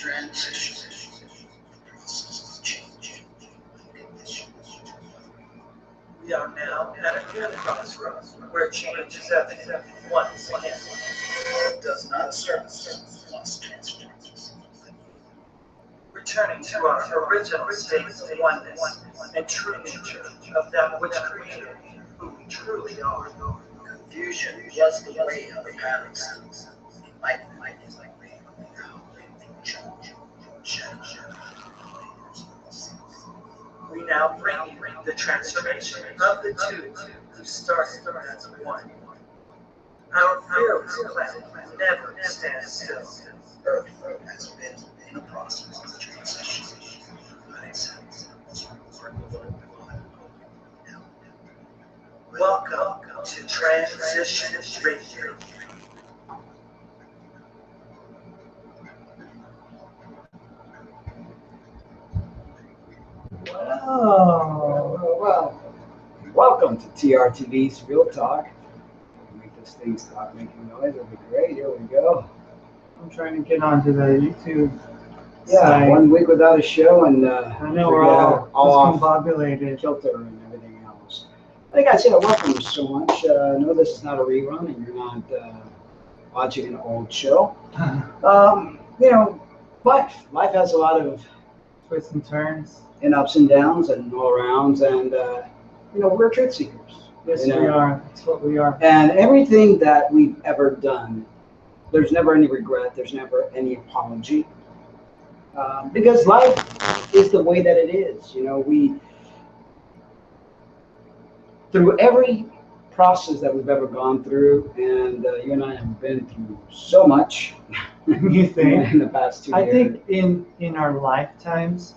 Transition. Process of change. We are now at a good crossroads where change is evident once again. It does not serve must transform. Returning to our original state of oneness and true nature of that which created who we truly are. Confusion was the way of the patterns. Life is like me. Change. We now bring you the transformation of the two who started as one. Our fearless planet never stands still. Earth has been in a process of transition. Welcome to Transition Radio. Well, welcome to TRTV's Real Talk. Make this thing stop making noise. It'll be great. Here we go. I'm trying to get onto the YouTube. Yeah, site. 1 week without a show, and I know we're all discombobulated. Filter and everything else. Hey guys, yeah, welcome so much. I know this is not a rerun, and you're not watching an old show. Life has a lot of Twists and turns. and ups and downs and all arounds, and we're truth seekers. Yes, we are. That's what we are. And everything that we've ever done, there's never any regret. There's never any apology, because life is the way that it is. We through every process that we've ever gone through, and you and I have been through so much. You think? In the past 2 years. I think in our lifetimes,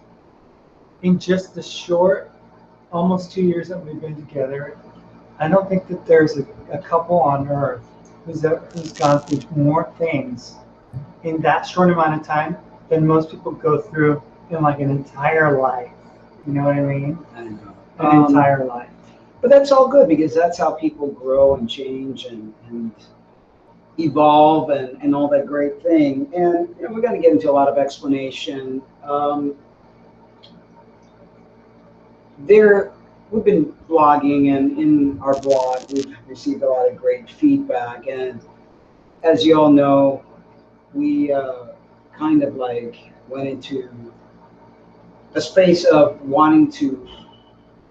in just the short, almost 2 years that we've been together, I don't think that there's a couple on earth who's gone through more things in that short amount of time than most people go through in like an entire life. You know what I mean? I know. An entire life. But that's all good, because that's how people grow and change and evolve and all that great thing. And we're going to get into a lot of explanation. We've been blogging, and in our blog we've received a lot of great feedback. And as you all know, we kind of like went into a space of wanting to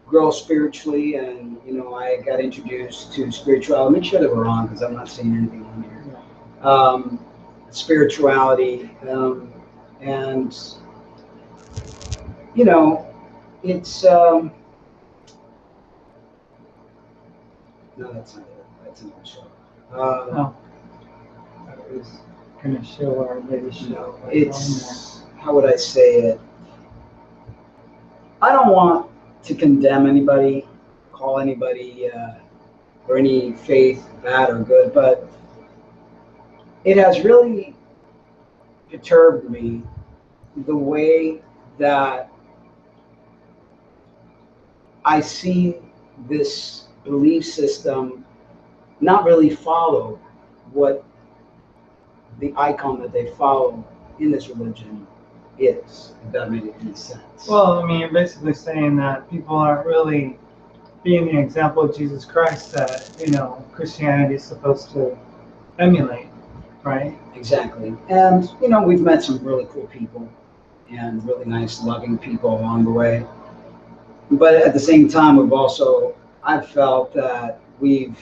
grow spiritually, and I got introduced to spirituality. Make sure that we're on, because I'm not seeing anything on here. Spirituality, and it's no, that's not it. That's another show. I was gonna show our latest show. It's, how would I say it? I don't want to condemn anybody, call anybody or any faith bad or good, but it has really perturbed me the way that I see this belief system not really follow what the icon that they follow in this religion is, if that made any sense. Well, I mean, you're basically saying that people aren't really being the example of Jesus Christ that, Christianity is supposed to emulate, right? Exactly. And, we've met some really cool people and really nice, loving people along the way. But at the same time, I've felt that we've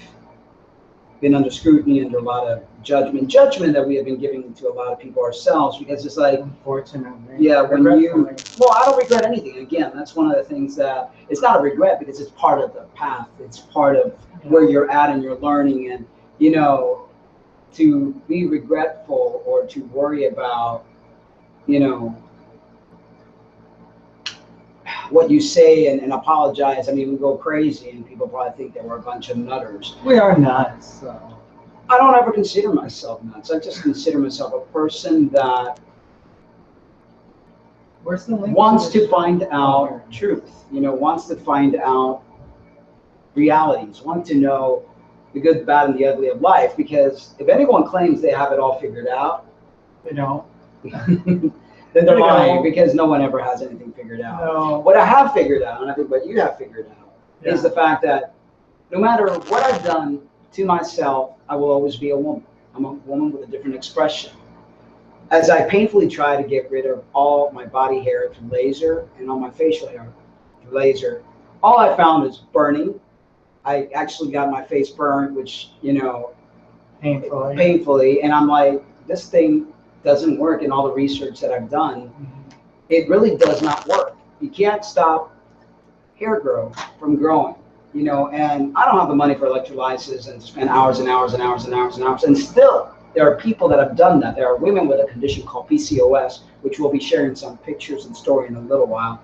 been under scrutiny, under a lot of judgment that we have been giving to a lot of people ourselves, because it's like, Unfortunately. yeah, I don't regret anything. Again, that's one of the things that, it's not a regret, because it's part of the path. It's part of where you're at and you're learning. And, to be regretful or to worry about, what you say and apologize. I mean, we go crazy, and people probably think that we're a bunch of nutters. We are nuts. So. I don't ever consider myself nuts. I just consider myself a person that wants to find out truth, wants to find out realities, wants to know the good, the bad, and the ugly of life. Because if anyone claims they have it all figured out, They don't. then they're You know. lying because no one ever has anything figured out. No. What I have figured out, and I think what you have figured out, is Yeah. the fact that no matter what I've done to myself, I will always be a woman. I'm a woman with a different expression. As I painfully try to get rid of all my body hair through laser and all my facial hair through laser, all I found is burning. I actually got my face burned, which, painfully, and I'm like, this thing doesn't work. In all the research that I've done, it really does not work. You can't stop hair growth from growing, and I don't have the money for electrolysis and spend hours and hours and hours and hours and hours. And still, there are people that have done that. There are women with a condition called PCOS, which we'll be sharing some pictures and story in a little while,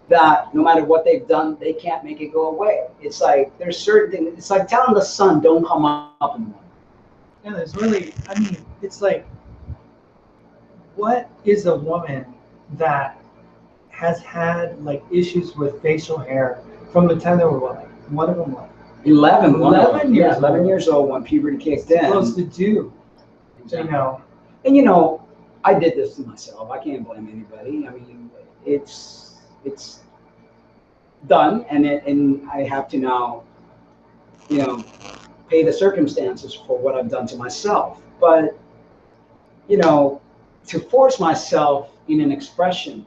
that no matter what they've done, they can't make it go away. It's like there's certain things. It's like telling the sun, don't come up in the morning. Yeah, there's really, it's like, what is a woman that has had like issues with facial hair from the time they were one of them 11 years old. 11 years old when puberty kicked in. Supposed to do, Exactly. And I did this to myself. I can't blame anybody. I mean, it's done, and I have to now, pay the circumstances for what I've done to myself. But, to force myself in an expression,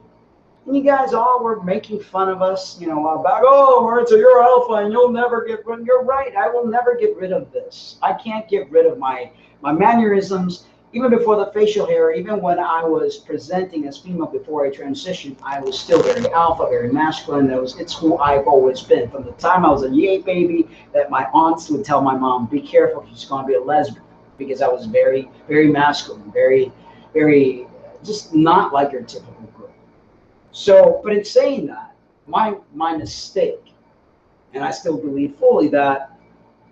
and you guys all were making fun of us, about, oh, Maritza, you're alpha and you'll never get rid. You're right. I will never get rid of this. I can't get rid of my mannerisms. Even before the facial hair, even when I was presenting as female before I transitioned, I was still very alpha, very masculine. It's who I've always been. From the time I was a yay baby, that my aunts would tell my mom, be careful, she's going to be a lesbian, because I was very, very masculine, very, very, just not like your typical girl. So, but in saying that, my mistake, and I still believe fully that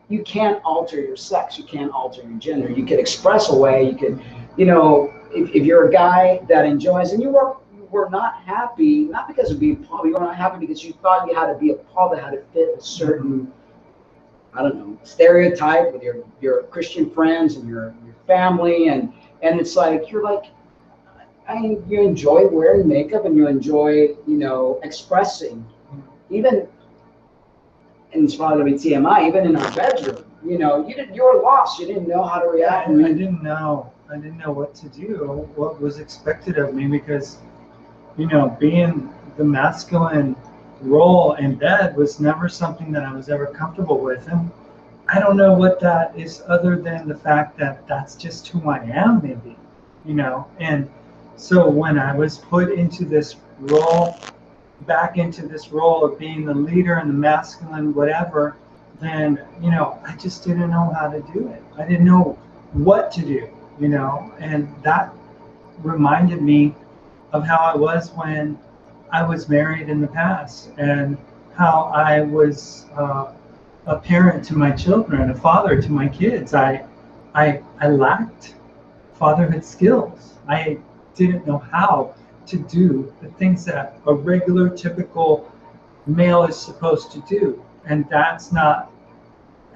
you can't alter your sex. You can't alter your gender. You can express a way. You can, if you're a guy that enjoys, and you were not happy, not because of being Paul, you were not happy because you thought you had to be a Paul that had to fit a certain, I don't know, stereotype with your Christian friends and your family, and it's like you're like, you enjoy wearing makeup and you enjoy, expressing, even. And it's probably gonna be TMI. Even in our bedroom, you were lost. You didn't know how to react. I didn't know what to do, what was expected of me, because, being the masculine role in bed was never something that I was ever comfortable with, and I don't know what that is other than the fact that that's just who I am, maybe, And so when I was put into this role, back into this role of being the leader and the masculine whatever, then I just didn't know how to do it. I didn't know what to do, and that reminded me of how I was when I was married in the past, and how I was a parent to my children, a father to my kids. I lacked fatherhood skills. I didn't know how to do the things that a regular, typical male is supposed to do. And that's not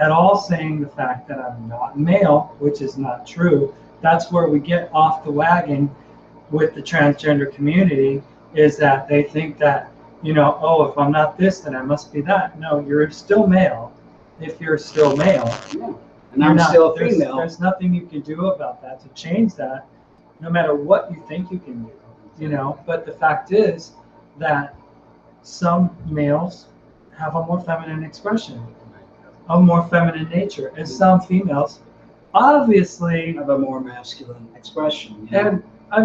at all saying the fact that I'm not male, which is not true. That's where we get off the wagon with the transgender community, is that they think that, oh, if I'm not this, then I must be that. No, you're still male if you're still male. Yeah. And I'm still female. There's nothing you can do about that to change that, no matter what you think you can do. But the fact is that some males have a more feminine expression, a more feminine nature, and some females obviously have a more masculine expression. And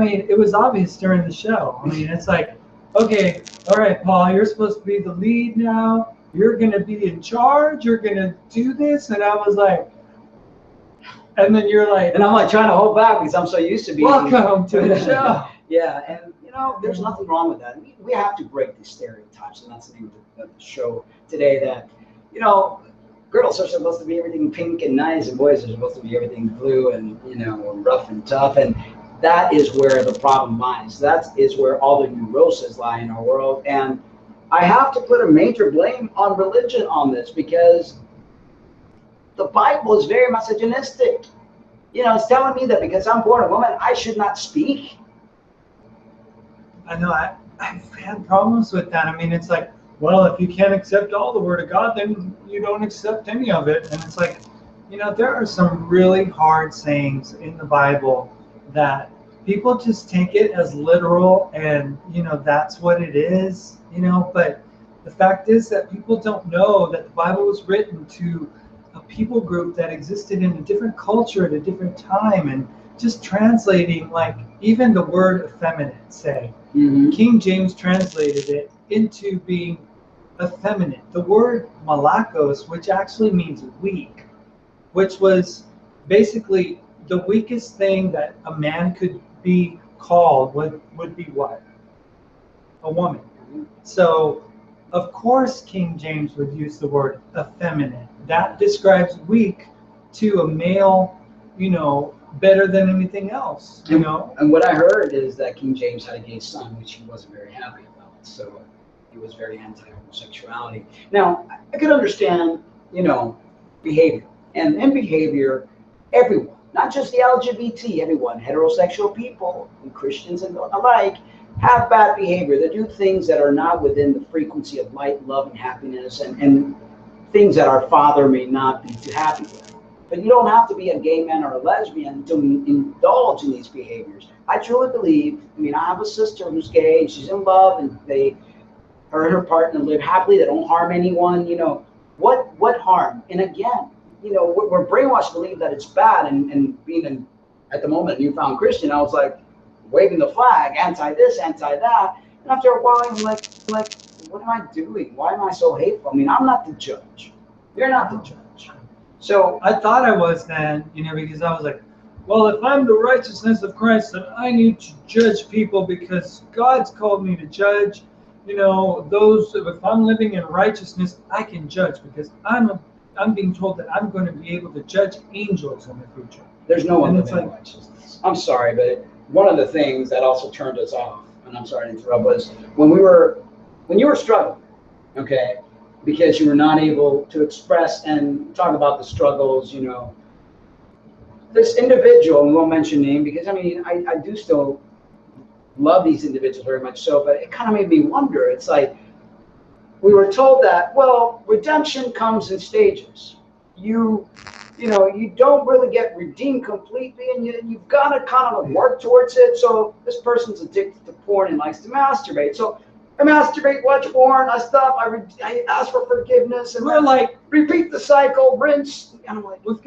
it was obvious during the show. It's like, okay, all right, Paul, you're supposed to be the lead now. You're going to be in charge. You're going to do this. And I was like, and then you're like, and I'm like trying to hold back because I'm so used to being. Welcome to the show. Yeah, and there's nothing wrong with that. We have to break these stereotypes, and that's the name of the show today. That girls are supposed to be everything pink and nice, and boys are supposed to be everything blue and rough and tough. And that is where the problem lies. That is where all the neuroses lie in our world. And I have to put a major blame on religion on this, because the Bible is very misogynistic. It's telling me that because I'm born a woman, I should not speak. I know I've had problems with that. I mean, it's like, well, if you can't accept all the Word of God, then you don't accept any of it. And it's like, there are some really hard sayings in the Bible that people just take it as literal, and that's what it is. But the fact is that people don't know that the Bible was written to a people group that existed in a different culture at a different time, and just translating, like, even the word effeminate, say. Mm-hmm. King James translated it into being effeminate. The word malakos, which actually means weak, which was basically the weakest thing that a man could be called would be what? A woman. So, of course, King James would use the word effeminate. That describes weak to a male, better than anything else, And what I heard is that King James had a gay son, which he wasn't very happy about. So he was very anti-homosexuality. Now, I could understand, behavior. And in behavior, everyone, not just the LGBT, everyone, heterosexual people and Christians and alike, have bad behavior. They do things that are not within the frequency of light, love, and happiness, and things that our Father may not be too happy with. But you don't have to be a gay man or a lesbian to indulge in these behaviors. I truly believe, I have a sister who's gay, and she's in love, and her and her partner live happily. They don't harm anyone. What harm? And again, we're brainwashed to believe that it's bad. And being, at the moment, a newfound Christian, I was like waving the flag, anti this, anti that. And after a while, I'm like, what am I doing? Why am I so hateful? I'm not the judge. You're not the judge. So I thought I was then, because I was like, well, if I'm the righteousness of Christ, then I need to judge people because God's called me to judge. Those, if I'm living in righteousness, I can judge because I'm being told that I'm going to be able to judge angels in the future. There's no one living in righteousness. I'm sorry, but one of the things that also turned us off, and I'm sorry to interrupt, was when you were struggling, okay, because you were not able to express and talk about the struggles, this individual, and we won't mention name because I do still love these individuals very much so, but it kind of made me wonder. It's like we were told that, well, redemption comes in stages. You don't really get redeemed completely, and you've got to kind of work towards it. So this person's addicted to porn and likes to masturbate. So I masturbate, watch porn, I stop, I ask for forgiveness, and we're like, repeat the cycle, rinse. And I'm like, we've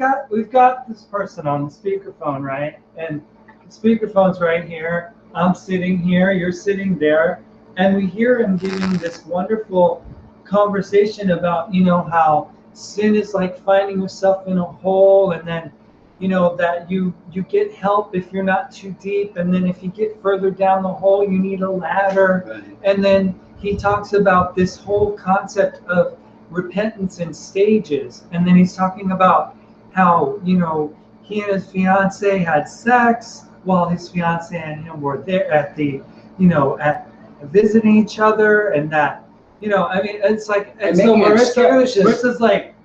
got this person on the speakerphone, right? And the speakerphone's right here. I'm sitting here, you're sitting there, and we hear him giving this wonderful conversation about, how sin is like finding yourself in a hole, and then, that you get help if you're not too deep, and then if you get further down the hole, you need a ladder. Right. And then he talks about this whole concept of repentance in stages, and then he's talking about how, he and his fiance had sex while his fiance and him were there at the, at visiting each other, and that, it's like, and so Marissa's like,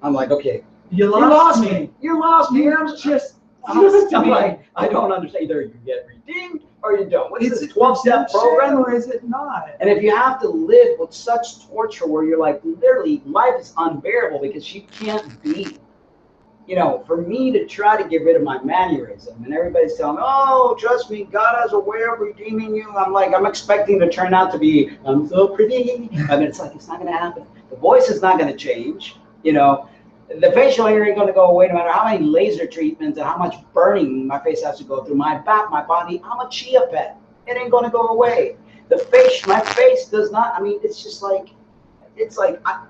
I'm like, okay, you lost me. You lost me. I'm just, I'm like, I don't understand. Either you get redeemed or you don't. What's this 12-step program? Or is it not? And if you have to live with such torture where you're like, literally, life is unbearable because you can't be. For me to try to get rid of my mannerism, and everybody's telling me, oh, trust me, God has a way of redeeming you. I'm like, I'm expecting to turn out to be, I'm so pretty. It's like, it's not going to happen. The voice is not going to change. The facial hair ain't going to go away no matter how many laser treatments and how much burning my face has to go through. My back, my body, I'm a chia pet. It ain't going to go away. My face does not, it's just like,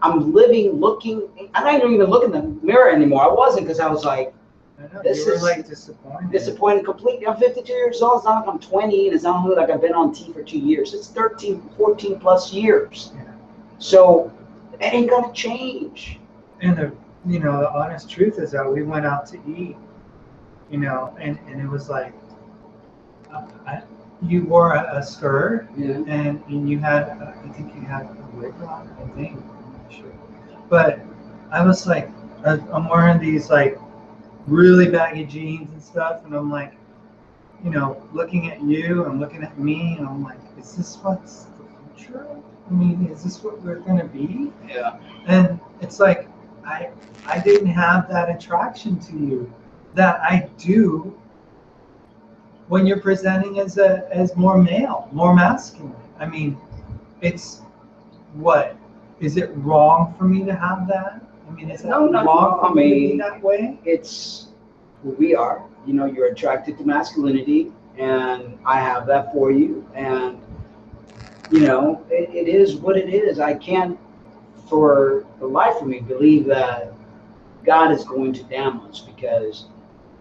I'm living, looking, I don't even look in the mirror anymore. I wasn't because I was like, this is like disappointed completely. I'm 52 years old. It's not like I'm 20, and it's not like I've been on T for 2 years. It's 13, 14 plus years. Yeah. So it ain't going to change. And the honest truth is that we went out to eat, and it was like, you wore a skirt, yeah, and you had, I think you had a wig on, I think, I'm not sure. But I was like, I'm wearing these like really baggy jeans and stuff, and I'm like, you know, looking at you and looking at me, and I'm like, is this what's the future? I mean, is this what we're gonna be? Yeah. And it's like, I didn't have that attraction to you that I do when you're presenting as more male, more masculine. I mean, it's what? Is it wrong for me to have that? I mean, is it No, wrong for I me to be mean, that way? it's who we are. You know, you're attracted to masculinity, and I have that for you. And, you know, it is what it is. I can't, for the life of me, believe that God is going to damn us because,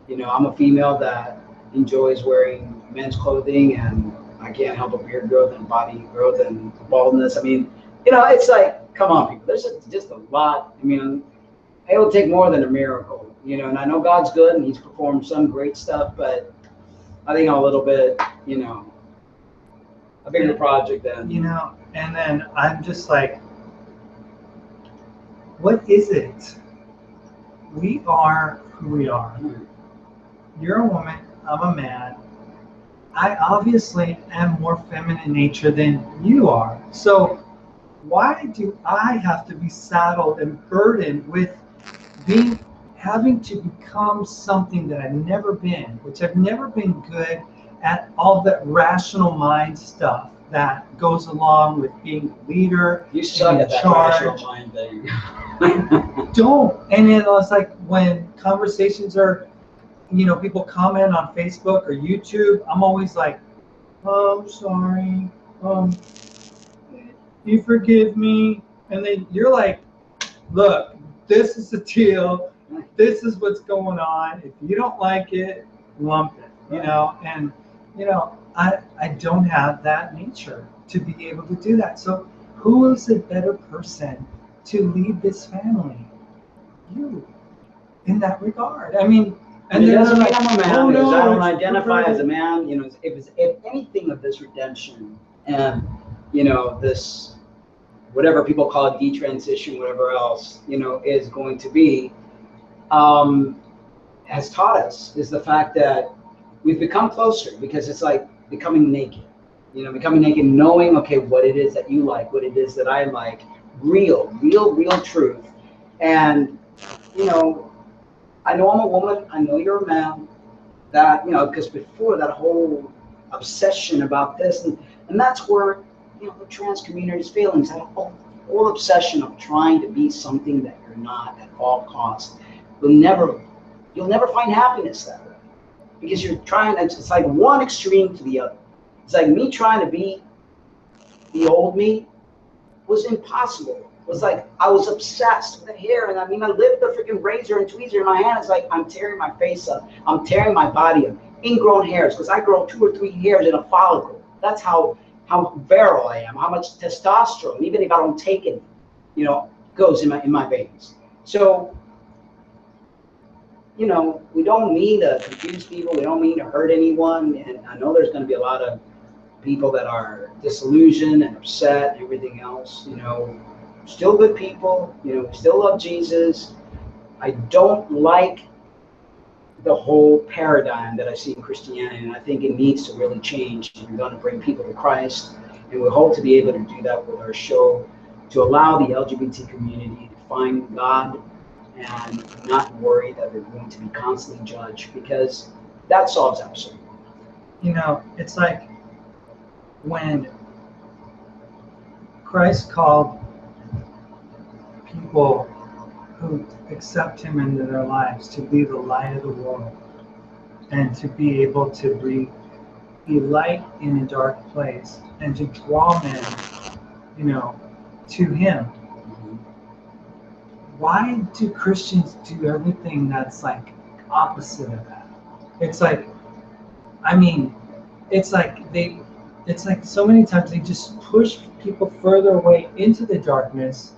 you know, I'm a female that enjoys wearing men's clothing, and I can't help a beard growth and body growth and baldness. I mean, you know, it's like, come on, people. There's just a lot. I mean, it will take more than a miracle, you know. And I know God's good, and He's performed some great stuff, but I think a little bit, you know, a bigger project than, You know, and then I'm just like, what is it? We are who we are. You're a woman, I'm a man. I obviously am more feminine nature than you are. So why do I have to be saddled and burdened with having to become something that I've never been, which I've never been good at all that rational mind stuff that goes along with being a leader. You suck at that rational mind thing. Don't. And then it's like when conversations are, you know, people comment on Facebook or YouTube, I'm always like, oh, I'm sorry. You forgive me. And then you're like, look, this is the deal. This is what's going on. If you don't like it, lump it, you know. And, you know, I don't have that nature to be able to do that. So who is a better person to lead this family? You, in that regard. I mean, and it doesn't mean I'm a man, because I don't it's identify as a man. You know, if anything of this redemption and, you know, this, whatever people call it, detransition, whatever else, you know, is going to be, has taught us is the fact that we've become closer, because it's like becoming naked, you know, knowing, okay, what it is that you like, what it is that I like, real truth. And, you know, I know I'm a woman, I know you're a man, that, you know, because before that whole obsession about this, and that's where, you know, the trans community is failing, that whole obsession of trying to be something that you're not at all costs. You'll never find happiness that way, because you're trying, it's like one extreme to the other. It's like me trying to be the old me was impossible. It was like I was obsessed with the hair, and I mean, I lived the freaking razor and tweezer in my hand. It's like I'm tearing my face up, I'm tearing my body up, ingrown hairs, because I grow 2 or 3 hairs in a follicle. That's how virile I am, how much testosterone, even if I don't take it, you know, goes in my veins. So, you know, we don't mean to confuse people, we don't mean to hurt anyone, and I know there's going to be a lot of people that are disillusioned and upset and everything else. You know, still good people, you know, still love Jesus. I don't like the whole paradigm that I see in Christianity, and I think it needs to really change if we're going to bring people to Christ. And we hope to be able to do that with our show, to allow the LGBT community to find God and not worry that they're going to be constantly judged, because that solves absolutely. You know, it's like when Christ called people who accept him into their lives to be the light of the world, and to be able to be light in a dark place, and to draw men, you know, to him. Why do Christians do everything that's like opposite of that? It's like, I mean, it's like so many times they just push people further away into the darkness,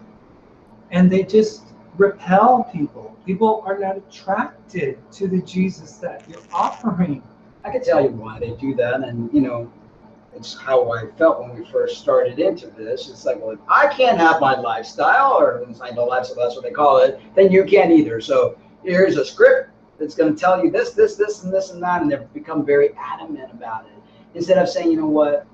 and they just repel people. People are not attracted to the Jesus that you're offering. I can tell you why they do that, and, you know, it's how I felt when we first started into this. It's like, well, if I can't have my lifestyle, or it's like no lifestyle, that's what they call it, then you can't either. So here's a script, that's going to tell you this, this, this, and this, and that, and they've become very adamant about it. Instead of saying, you know what,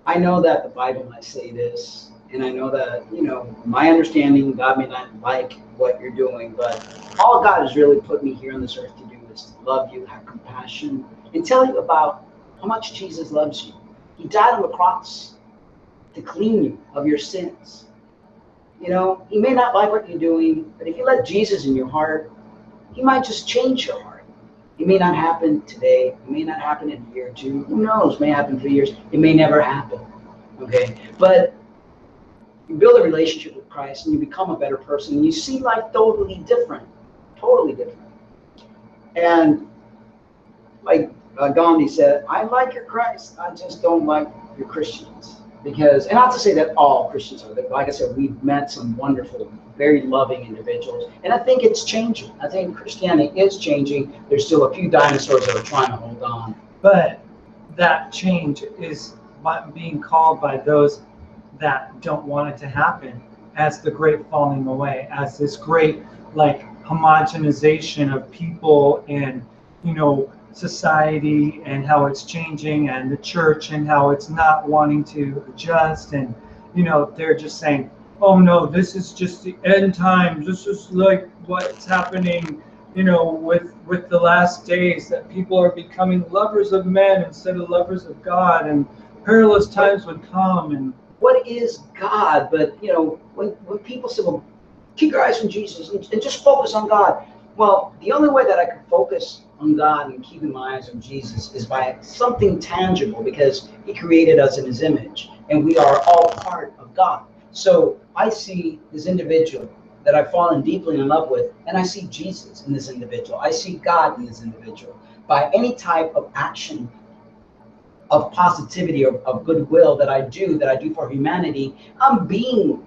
I know that the Bible might say this, and I know that, you know, my understanding, God may not like what you're doing, but all God has really put me here on this earth to do is to love you, have compassion, and tell you about how much Jesus loves you. He died on the cross to clean you of your sins. You know, he may not like what you're doing, but if you let Jesus in your heart, he might just change your heart. It may not happen today. It may not happen in a year or two. Who knows? It may happen in 3 years. It may never happen. Okay? But you build a relationship with Christ and you become a better person. And you see life totally different. Totally different. And like Gandhi said, I like your Christ. I just don't like your Christians. Because, and not to say that all Christians are, like I said, we've met some wonderful, very loving individuals. And I think it's changing. I think Christianity is changing. There's still a few dinosaurs that are trying to hold on. But that change is being called by those that don't want it to happen as the great falling away, as this great, like, homogenization of people and, you know, society and how it's changing, and the church and how it's not wanting to adjust. And, you know, they're just saying, oh no, this is just the end times, this is like what's happening, you know, with the last days, that people are becoming lovers of men instead of lovers of God, and perilous times would come. And what is God? But, you know, when people say, well, keep your eyes on Jesus and just focus on God. Well, the only way that I can focus on God and keeping my eyes on Jesus is by something tangible, because he created us in his image and we are all part of God. So I see this individual that I've fallen deeply in love with, and I see Jesus in this individual. I see God in this individual. By any type of action of positivity or of goodwill that I do for humanity, I'm being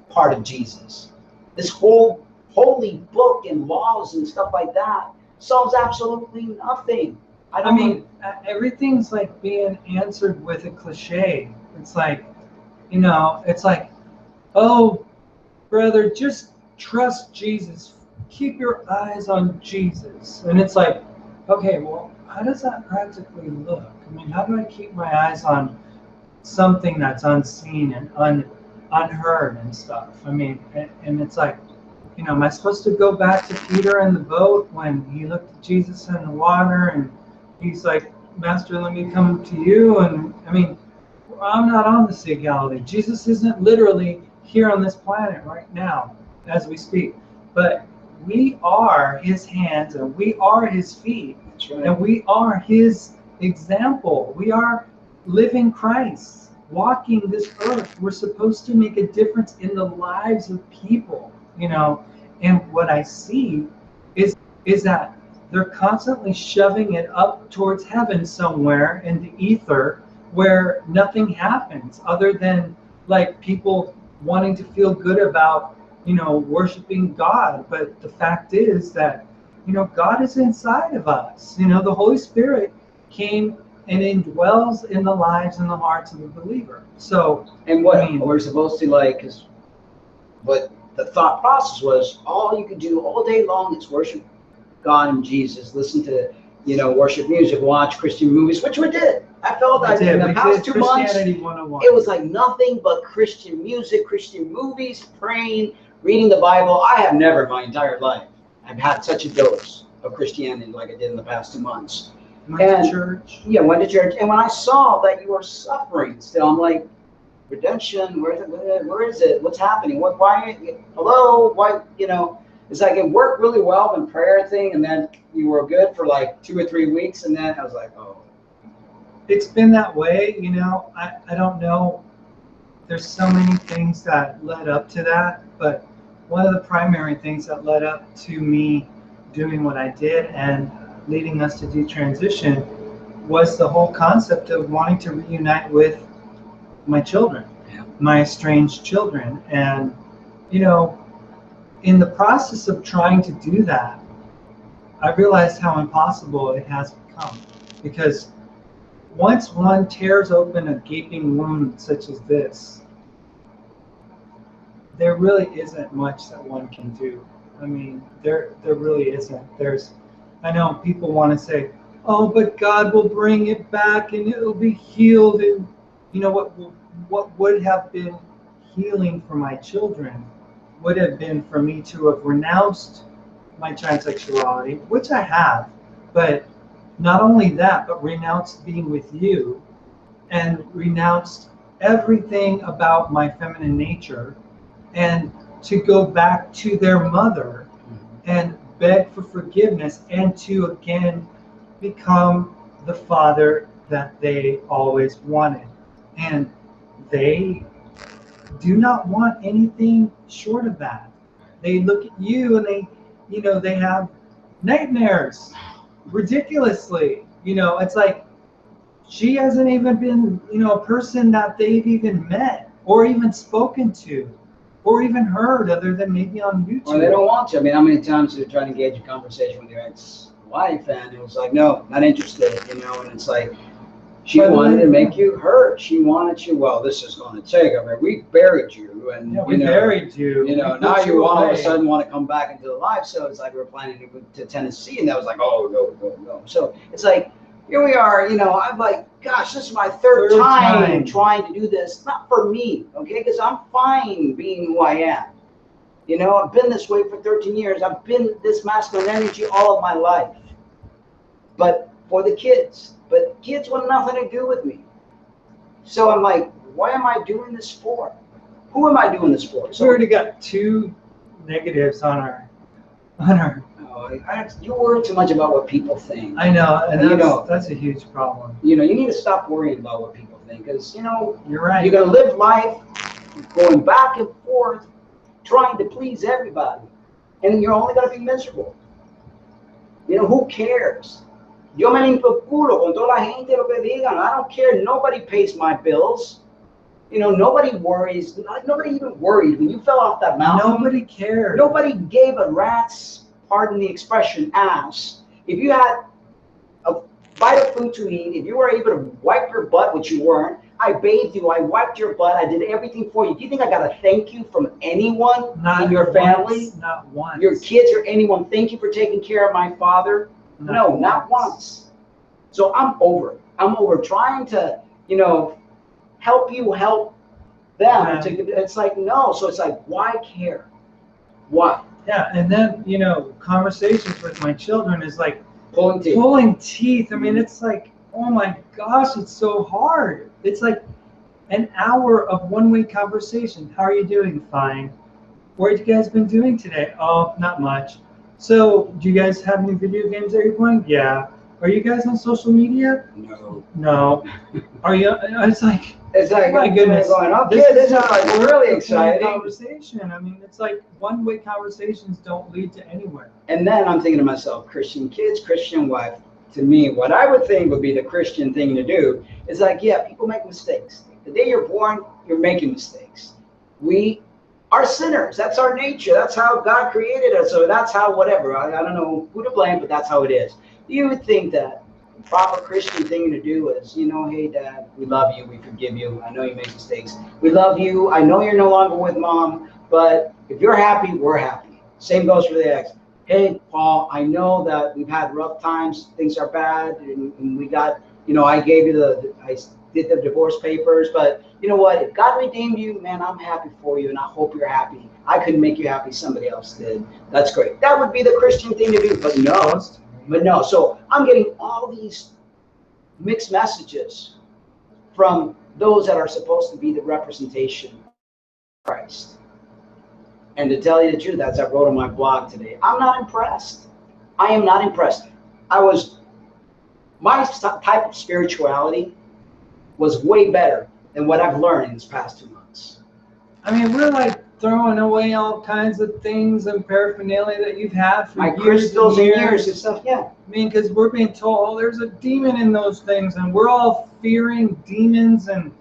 part of Jesus. This whole holy book and laws and stuff like that solves absolutely nothing. I mean, everything's like being answered with a cliche. It's like, you know, it's like, oh, brother, just trust Jesus. Keep your eyes on Jesus. And it's like, okay, well, how does that practically look? I mean, how do I keep my eyes on something that's unseen and unheard and stuff? I mean, and it's like, you know, am I supposed to go back to Peter in the boat when he looked at Jesus in the water and he's like, Master, let me come to you? And I mean, I'm not on the Sea of Galilee. Jesus isn't literally here on this planet right now as we speak, but we are his hands and we are his feet. That's right. And we are his example. We are living Christ, walking this earth. We're supposed to make a difference in the lives of people, you know. And what I see is that they're constantly shoving it up towards heaven somewhere in the ether, where nothing happens other than like people wanting to feel good about, you know, worshiping God. But the fact is that, you know, God is inside of us. You know, the Holy Spirit came and indwells in the lives and the hearts of the believer. So, and what we're supposed to, like, is what the thought process was, all you could do all day long is worship God and Jesus, listen to, you know, worship music, watch Christian movies, which we did. I felt that in the past 2 months, it was like nothing but Christian music, Christian movies, praying, reading the Bible. I have never in my entire life I've had such a dose of Christianity like I did in the past 2 months. Went to church. Yeah, went to church. And when I saw that you were suffering still, I'm like, redemption, where is it? What's happening? Hello? Why, you know, it's like it worked really well in prayer thing, and then you were good for like 2 or 3 weeks, and then I was like, oh. It's been that way, you know. I don't know. There's so many things that led up to that, but one of the primary things that led up to me doing what I did and leading us to do transition was the whole concept of wanting to reunite with my children, my estranged children. And, you know, in the process of trying to do that, I realized how impossible it has become, because once one tears open a gaping wound such as this, there really isn't much that one can do. I mean, there really isn't. There's I know people want to say, "Oh, but God will bring it back and it'll be healed." And you know what would have been healing for my children would have been for me to have renounced my transsexuality, which I have, but not only that, but renounced being with you and renounced everything about my feminine nature and to go back to their mother and beg for forgiveness and to again become the father that they always wanted. And they do not want anything short of that. They look at you and they have nightmares ridiculously. It's like she hasn't even been, a person that they've even met or even spoken to or even heard other than maybe on YouTube. Or they don't want to. I mean, how many times they're trying to engage a conversation with your ex-wife and it was like, no, not interested, and it's like, she wanted to make you hurt. She wanted you, well, this is going to take. I mean, we buried you. And, we buried you. Now you all of a sudden want to come back into the life. So it's like we're planning to go to Tennessee. And that was like, oh, no. So it's like, here we are, I'm like, gosh, this is my third time trying to do this. Not for me, okay? Because I'm fine being who I am. I've been this way for 13 years. I've been this masculine energy all of my life. But for the kids. But kids want nothing to do with me. So I'm like, why am I doing this for? Who am I doing this for? So we already got 2 negatives on our. You worry too much about what people think. I know, and that's a huge problem. You need to stop worrying about what people think, because you're right. You're gonna live life going back and forth, trying to please everybody, and you're only gonna be miserable. Who cares? Yo me limpio el culo con toda la gente lo que digan. I don't care. Nobody pays my bills. Nobody worries. Nobody even worried when you fell off that mountain. Nobody cared. Nobody gave a rat's, pardon the expression, ass. If you had a bite of food to eat, if you were able to wipe your butt, which you weren't, I bathed you, I wiped your butt, I did everything for you. Do you think I got a thank you from anyone in your family? Not once. Your kids or anyone, thank you for taking care of my father? No, not once. So I'm over it. I'm over trying to, help you help them. It's like, no. So it's like, why care? Why? Yeah, and then, conversations with my children is like pulling teeth. I mean, it's like, oh my gosh, it's so hard. It's like an hour of one-way conversation. How are you doing? Fine. What have you guys been doing today? Oh, not much. So, do you guys have any video games that you're playing? Yeah. Are you guys on social media? No. Are you? It's like, oh my goodness. Going, okay, this is like really exciting conversation. I mean, it's like one-way conversations don't lead to anywhere. And then I'm thinking to myself, Christian kids, Christian wife. To me, what I would think would be the Christian thing to do is like, yeah, people make mistakes. The day you're born, you're making mistakes. We are sinners. That's our nature. That's how God created us. So that's how whatever. I don't know who to blame, but that's how it is. You would think that the proper Christian thing to do is, hey, Dad, we love you. We forgive you. I know you make mistakes. We love you. I know you're no longer with Mom, but if you're happy, we're happy. Same goes for the ex. Hey, Paul, I know that we've had rough times. Things are bad. And we got, I gave you I did the divorce papers. But you know what? If God redeemed you, man, I'm happy for you. And I hope you're happy. I couldn't make you happy. Somebody else did. That's great. That would be the Christian thing to do. But no. So I'm getting all these mixed messages from those that are supposed to be the representation of Christ. And to tell you the truth, as I wrote on my blog today, I'm not impressed. I am not impressed. My type of spirituality was way better than what I've learned in these past 2 months. I mean, we're like throwing away all kinds of things and paraphernalia that you've had for my years crystals and years and stuff, yeah. I mean, because we're being told, oh, there's a demon in those things, and we're all fearing demons and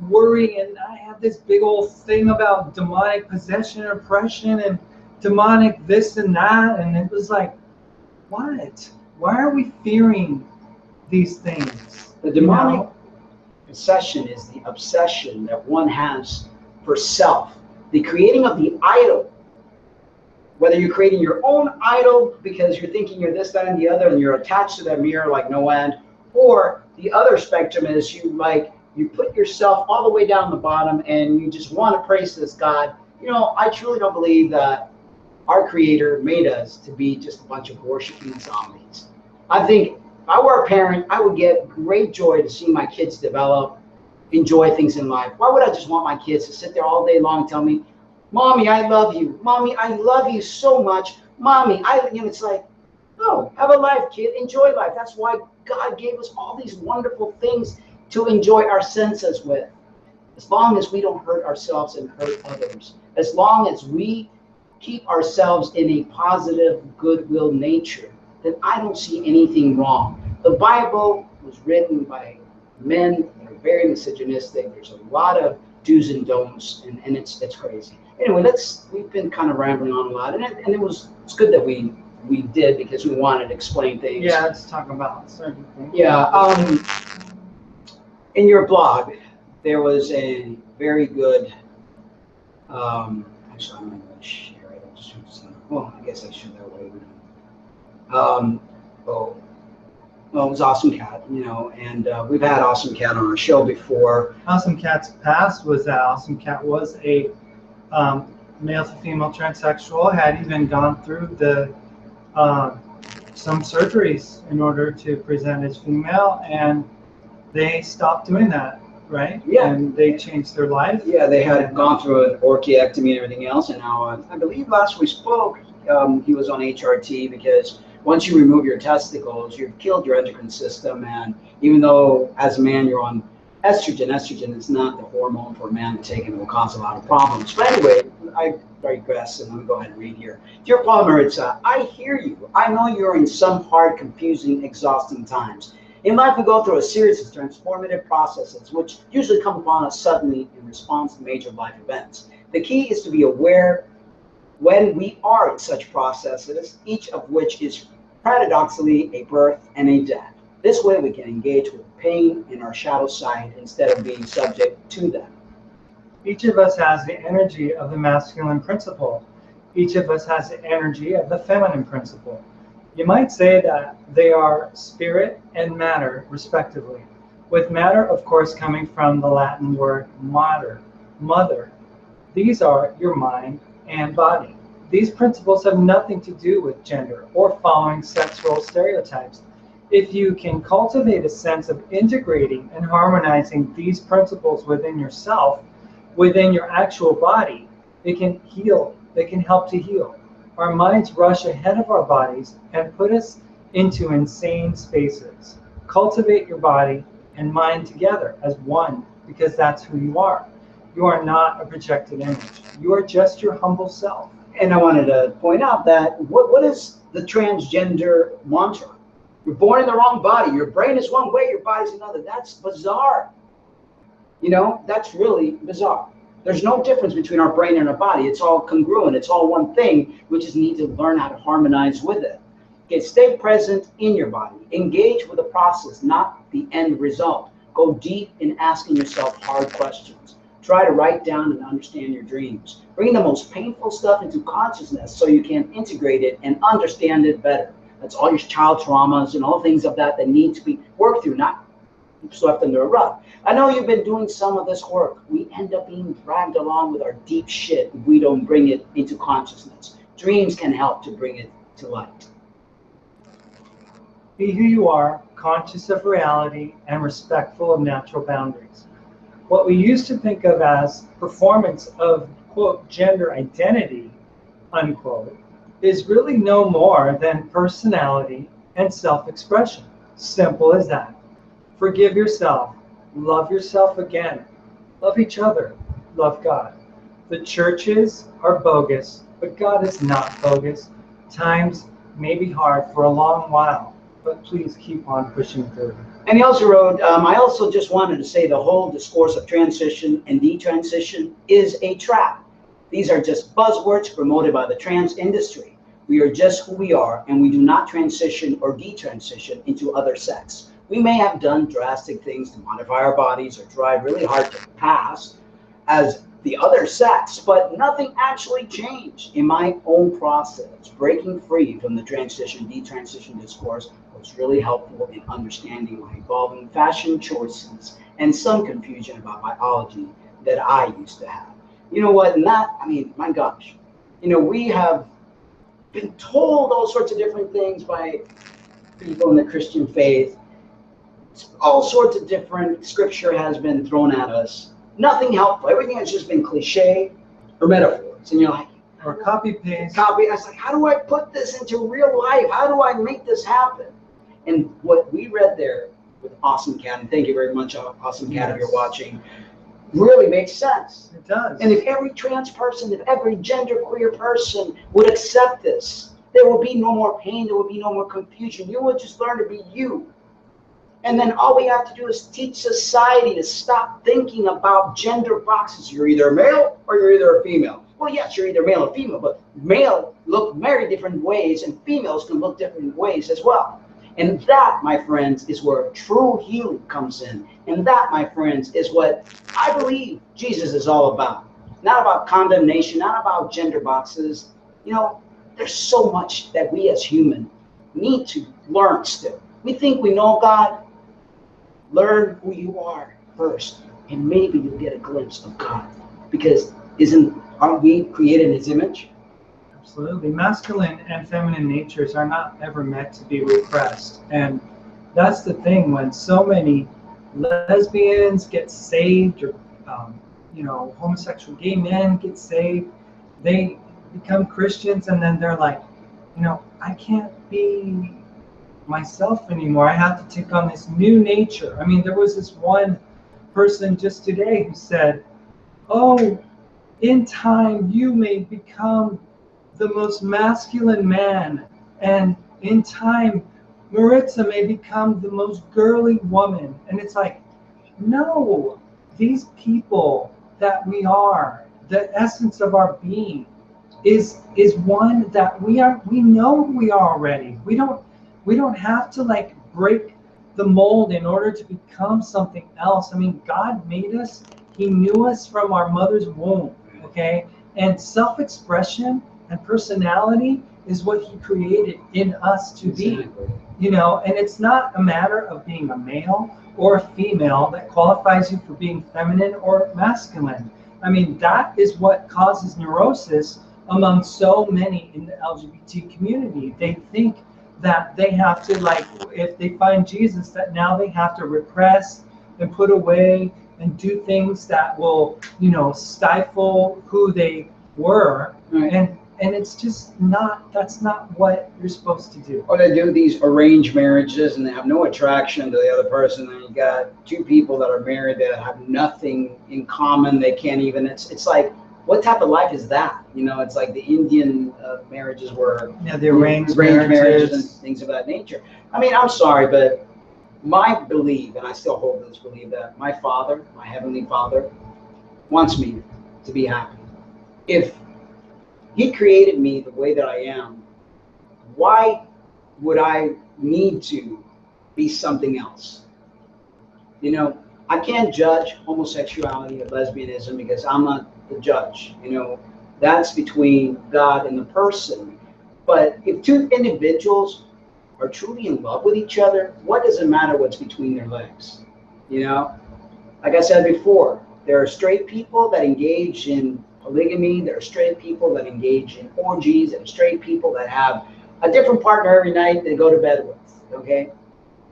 worrying. And I had this big old thing about demonic possession, oppression, and demonic this and that, and it was like, what? Why are we fearing these things? The demonic possession is the obsession that one has for self. The creating of the idol whether you're creating your own idol because you're thinking you're this, that, and the other, and you're attached to that mirror like no end, or the other spectrum is you put yourself all the way down the bottom and you just want to praise this God. You know, I truly don't believe that our Creator made us to be just a bunch of worshiping zombies. I think if I were a parent, I would get great joy to see my kids develop, enjoy things in life. Why would I just want my kids to sit there all day long and tell me, Mommy, I love you. Mommy, I love you so much. Mommy, it's like, no, have a life, kid. Enjoy life. That's why God gave us all these wonderful things to enjoy our senses with. As long as we don't hurt ourselves and hurt others, as long as we keep ourselves in a positive, goodwill nature, then I don't see anything wrong. The Bible was written by men that are very misogynistic. There's a lot of do's and don'ts, and it's crazy. Anyway, we've been kind of rambling on a lot, and it's good that we did because we wanted to explain things. Yeah, let's talk about certain things. Yeah. In your blog, there was a very good. Actually, I'm going to share it. Well, I guess I should that way. Well, it was Awesome Cat, and we've had Awesome Cat on our show before. Awesome Cat's past was that Awesome Cat was a male to female transsexual, had even gone through some surgeries in order to present as female, and they stopped doing that, right? Yeah. And they changed their life. Yeah, they had gone through an orchiectomy and everything else, and now I believe last we spoke, he was on HRT because once you remove your testicles, you've killed your endocrine system, and even though as a man you're on estrogen is not the hormone for a man to take, and it will cause a lot of problems. But anyway, I digress, and let me go ahead and read here. Dear Palmer, it's I hear you. I know you're in some hard, confusing, exhausting times. In life, we go through a series of transformative processes, which usually come upon us suddenly in response to major life events. The key is to be aware when we are in such processes, each of which is paradoxically a birth and a death. This way we can engage with pain in our shadow side instead of being subject to them. Each of us has the energy of the masculine principle. Each of us has the energy of the feminine principle. You might say that they are spirit and matter, respectively, with matter, of course, coming from the Latin word mater, mother. These are your mind and body. These principles have nothing to do with gender or following sex role stereotypes. If you can cultivate a sense of integrating and harmonizing these principles within yourself, within your actual body, it can heal. They can help to heal. Our minds rush ahead of our bodies and put us into insane spaces. Cultivate your body and mind together as one, because that's who you are. You are not a projected image. You are just your humble self. And I wanted to point out that what is the transgender mantra? You're born in the wrong body. Your brain is one way, your body's another. That's bizarre. That's really bizarre. There's no difference between our brain and our body. It's all congruent. It's all one thing. We just need to learn how to harmonize with it. Okay, stay present in your body. Engage with the process, not the end result. Go deep in asking yourself hard questions. Try to write down and understand your dreams. Bring the most painful stuff into consciousness so you can integrate it and understand it better. That's all your child traumas and all things of that need to be worked through, not swept under a rug. I know you've been doing some of this work. We end up being dragged along with our deep shit if we don't bring it into consciousness. Dreams can help to bring it to light. Be who you are, conscious of reality and respectful of natural boundaries. What we used to think of as performance of, quote, gender identity, unquote, is really no more than personality and self-expression. Simple as that. Forgive yourself. Love yourself again. Love each other. Love God. The churches are bogus, but God is not bogus. Times may be hard for a long while, but please keep on pushing through. And he also wrote, I also just wanted to say the whole discourse of transition and detransition is a trap. These are just buzzwords promoted by the trans industry. We are just who we are, and we do not transition or detransition into other sex. We may have done drastic things to modify our bodies or try really hard to pass as the other sex, but nothing actually changed in my own process. Breaking free from the transition, detransition discourse was really helpful in understanding my evolving fashion choices and some confusion about biology that I used to have. You know what? And that, I mean, my gosh, we have been told all sorts of different things by people in the Christian faith. All sorts of different scripture has been thrown at us. Nothing helpful. Everything has just been cliche or metaphors. And you're like, or copy paste. I was like, how do I put this into real life? How do I make this happen? And what we read there with Awesome Cat, and thank you very much, Awesome Cat, if you're watching, really makes sense. It does. And if every trans person, if every genderqueer person would accept this, there will be no more pain, there will be no more confusion. You will just learn to be you. And then all we have to do is teach society to stop thinking about gender boxes. You're either a male or you're either a female. Well, yes, you're either male or female, but male look very different ways and females can look different ways as well. And that, my friends, is where true healing comes in. And that, my friends, is what I believe Jesus is all about. Not about condemnation, not about gender boxes. There's so much that we as humans need to learn still. We think we know God. Learn who you are first, and maybe you'll get a glimpse of God. Because aren't we created in His image? Absolutely. Masculine and feminine natures are not ever meant to be repressed. And that's the thing, when so many lesbians get saved, or homosexual gay men get saved, they become Christians, and then they're like, I can't be myself anymore. I have to take on this new nature. I mean, there was this one person just today who said, oh, in time you may become the most masculine man, and in time Maritza may become the most girly woman. And it's like, no, these people that we are, the essence of our being is one that we know we are already. We don't have to break the mold in order to become something else. I mean, God made us. He knew us from our mother's womb, okay? And self-expression and personality is what He created in us to be, and it's not a matter of being a male or a female that qualifies you for being feminine or masculine. I mean, that is what causes neurosis among so many in the LGBT community. They think that they have to, if they find Jesus, that now they have to repress and put away and do things that will, stifle who they were. Right. And it's just that's not what you're supposed to do. Or they do these arranged marriages and they have no attraction to the other person. And you got two people that are married that have nothing in common. They can't even, it's like, what type of life is that? It's like the Indian marriages where the arranged marriages and things of that nature. I mean, I'm sorry, but my belief, and I still hold this belief, that my Father, my Heavenly Father, wants me to be happy. If He created me the way that I am, why would I need to be something else? I can't judge homosexuality or lesbianism because I'm not the judge. That's between God and the person. But if two individuals are truly in love with each other, what does it matter what's between their legs? Like I said before, there are straight people that engage in polygamy. There are straight people that engage in orgies. There are straight people that have a different partner every night they go to bed with. Okay,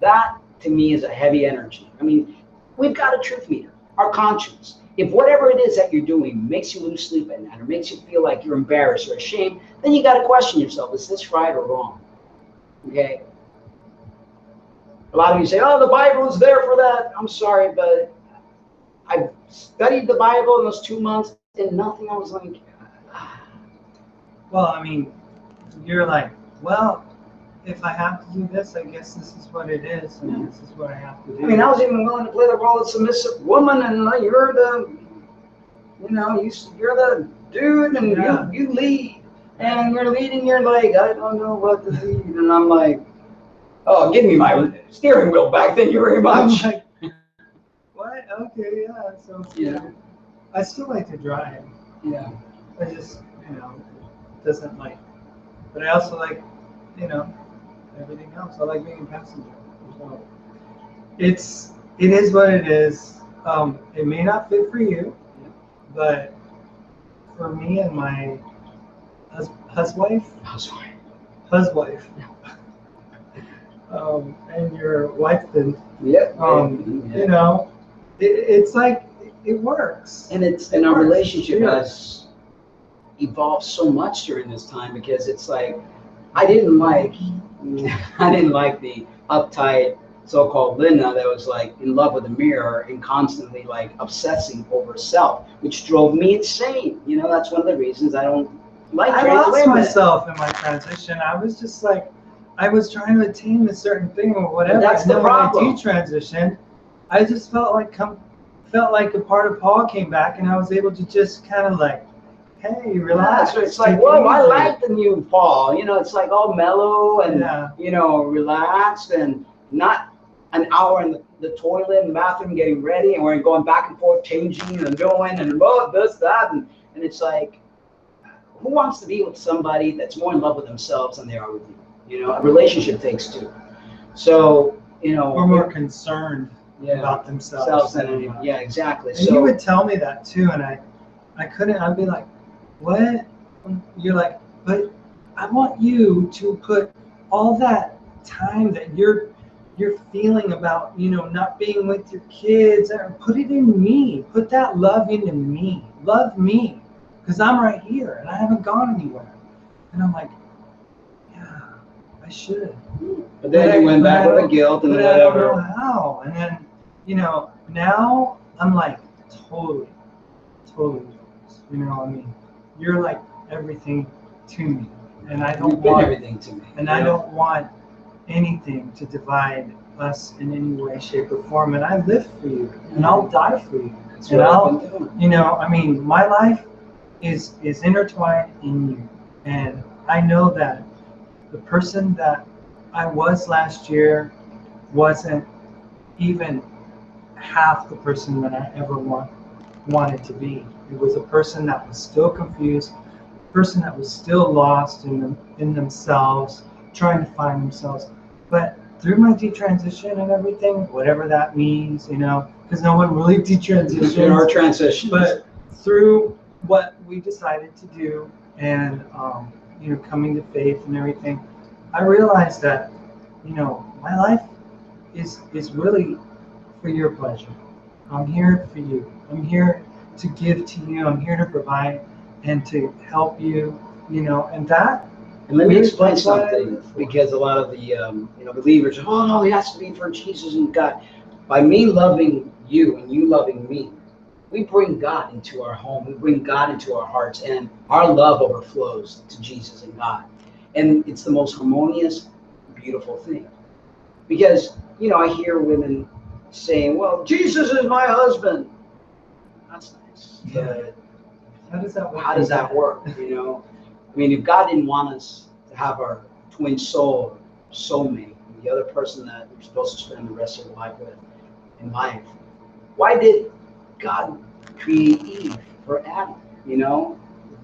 that to me is a heavy energy. I mean, we've got a truth meter, our conscience. If whatever it is that you're doing makes you lose sleep at night or makes you feel like you're embarrassed or ashamed, then you got to question yourself: is this right or wrong? Okay. A lot of you say, "Oh, the Bible is there for that." I'm sorry, but I've studied the Bible in those 2 months. And nothing. I was like, well, I mean, you're like, well, if I have to do this, I guess this is what it is, and this is what I have to do. I mean, I was even willing to play the role of submissive woman, and you're the, you're the dude, and you lead, and you're leading. You're like, I don't know what to lead, and I'm like, oh, give me my steering wheel back. Thank you very much. I'm like, what? Okay, yeah. So I still like to drive. Yeah. I just, doesn't like. But I also like, you know, everything else. I like being a passenger. So it is what it is. It may not fit for you, but for me and my huswife, and your wife, then, Yep. you know, it's like it works. And our relationship has evolved so much during this time, because it's like I didn't like the uptight so-called Linda that was like in love with the mirror and constantly like obsessing over self, which drove me insane. That's one of the reasons I don't like I trans lost women. myself in my transition. I was just like, I was trying to attain a certain thing or whatever. That's and the then problem. When I detransitioned, I just felt like a part of Paul came back, and I was able to just kind of like, hey, relax. It's like, whoa, I like the new Paul. It's like all mellow and relaxed, and not an hour in the toilet and bathroom getting ready, and we're going back and forth changing and doing and this, that, and it's like, who wants to be with somebody that's more in love with themselves than they are with you? A relationship takes two. So, or more concerned about themselves. Yeah, exactly. And so, you would tell me that too, and I couldn't. I'd be like, what? You're like, but I want you to put all that time that you're feeling about, not being with your kids, or put it in me. Put that love into me. Love me, because I'm right here and I haven't gone anywhere. And I'm like, yeah, I should. But then you went back with the guilt and whatever. I don't know how. And then, now I'm like totally. You know what I mean? You're like everything to me, and I don't want everything to me. And I don't want anything to divide us in any way, shape, or form. And I live for you, and I'll die for you. That's what I've been doing. My life is intertwined in you, and I know that the person that I was last year wasn't even half the person that I ever wanted to be. It was a person that was still confused, a person that was still lost in themselves, trying to find themselves. But through my detransition and everything, whatever that means, because no one really detransitions. In our transition. But through what we decided to do, and coming to faith and everything, I realized that, my life is really for your pleasure. I'm here for you. I'm here to give to you. I'm here to provide and to help you, and that. And let me explain something, because a lot of the believers, oh no, it has to be for Jesus and God. By me loving you and you loving me, we bring God into our home. We bring God into our hearts, and our love overflows to Jesus and God. And it's the most harmonious, beautiful thing. Because, I hear women saying, well, Jesus is my husband. That's nice. But how does that work? If God didn't want us to have our twin soul, soulmate, the other person that we're supposed to spend the rest of our life with in life, why did God create Eve for Adam?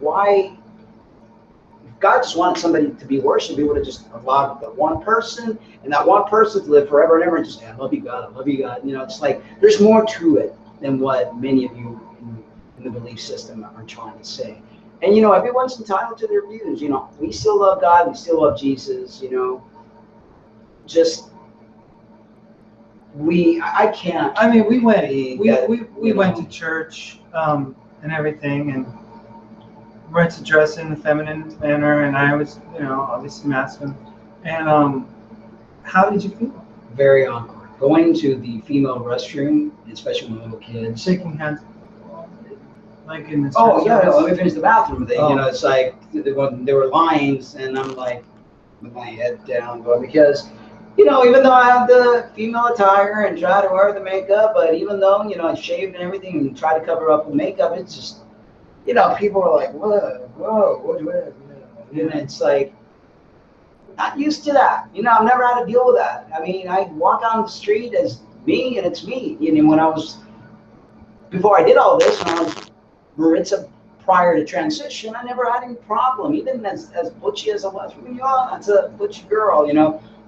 Why? If God just wanted somebody to be worshipped, He would have just allowed that one person, and that one person to live forever and ever, and just say, I love you, God, I love you, God. It's like there's more to it than what many of you in the belief system are trying to say. And everyone's entitled to their views. We still love God, we still love Jesus. I can't. We went to church and everything, and went to dress in a feminine manner, and I was, obviously masculine. And how did you feel? Very awkward. Going to the female restroom, especially with little kids. Shaking hands. Like in the let me finish the bathroom thing. It's like there were lines, and I'm like with my head down, because even though I have the female attire and try to wear the makeup, but even though I shaved and everything and try to cover up with makeup, it's just people are like, whoa, and it's like not used to that. I've never had to deal with that. I walk on the street as me, and it's me. When I was before I did all this, when I was Maritza, prior to transition, I never had any problem, even as butchy as I was. That's a butchy girl,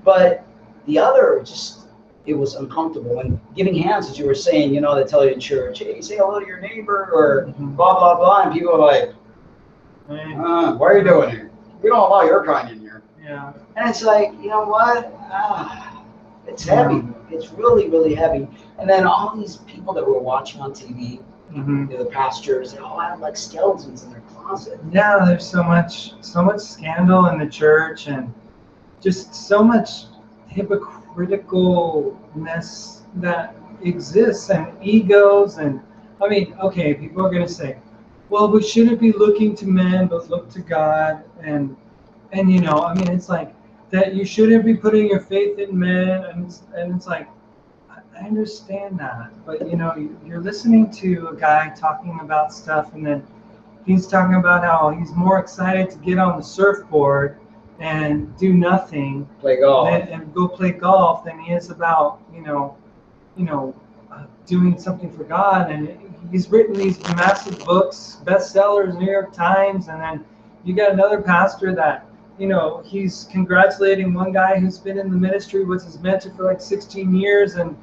But the other, just, it was uncomfortable. And giving hands, as you were saying, they tell you in church, hey, say hello to your neighbor, or blah, blah, blah. And people are like, what are you doing here? We don't allow your kind in here. Yeah. And it's like, you know what? It's heavy. It's really, really heavy. And then all these people that we're watching on TV, the pastors, they all have like skeletons in their closet. Yeah, there's so much scandal in the church, and just so much hypocriticalness that exists, and egos. And I mean, okay, people are going to say, well, we shouldn't be looking to men, but look to God. And I mean, it's like that you shouldn't be putting your faith in men. And it's like, I understand that. But, you're listening to a guy talking about stuff, and then he's talking about how he's more excited to get on the surfboard and do nothing, play golf, and go play golf, than he is about, doing something for God. And he's written these massive books, bestsellers, New York Times, and then you got another pastor that, he's congratulating one guy who's been in the ministry, was his mentor for like 16 years, and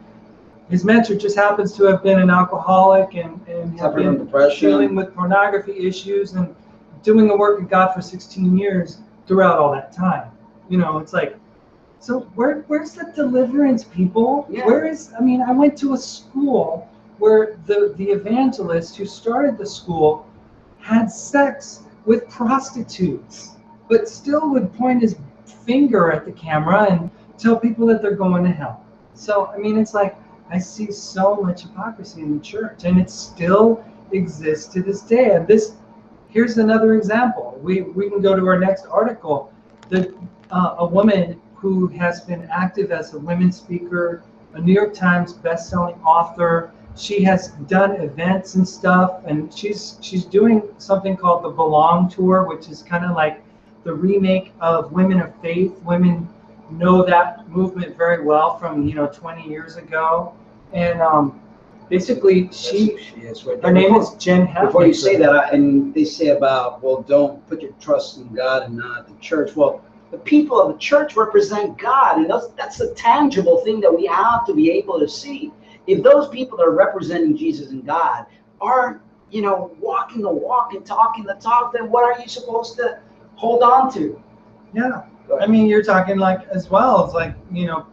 his mentor just happens to have been an alcoholic and have been dealing with pornography issues and doing the work of God for 16 years throughout all that time. It's like, so where's the deliverance, people? Yeah. I went to a school where the evangelist who started the school had sex with prostitutes, but still would point his finger at the camera and tell people that they're going to hell. So, I mean, it's like, I see so much hypocrisy in the church, and it still exists to this day. And here's another example. We can go to our next article. A woman who has been active as a women's speaker, a New York Times best-selling author. She has done events and stuff, and she's doing something called the Belong Tour, which is kind of like the remake of Women of Faith. Women know that movement very well from 20 years ago, and basically her name is Jen Hefner. Before you say that, and they say about, well, don't put your trust in God and not the church. Well, the people of the church represent God, and that's a tangible thing that we have to be able to see. If those people that are representing Jesus and God aren't, walking the walk and talking the talk, then what are you supposed to hold on to? Yeah. I mean, you're talking like, as well as like,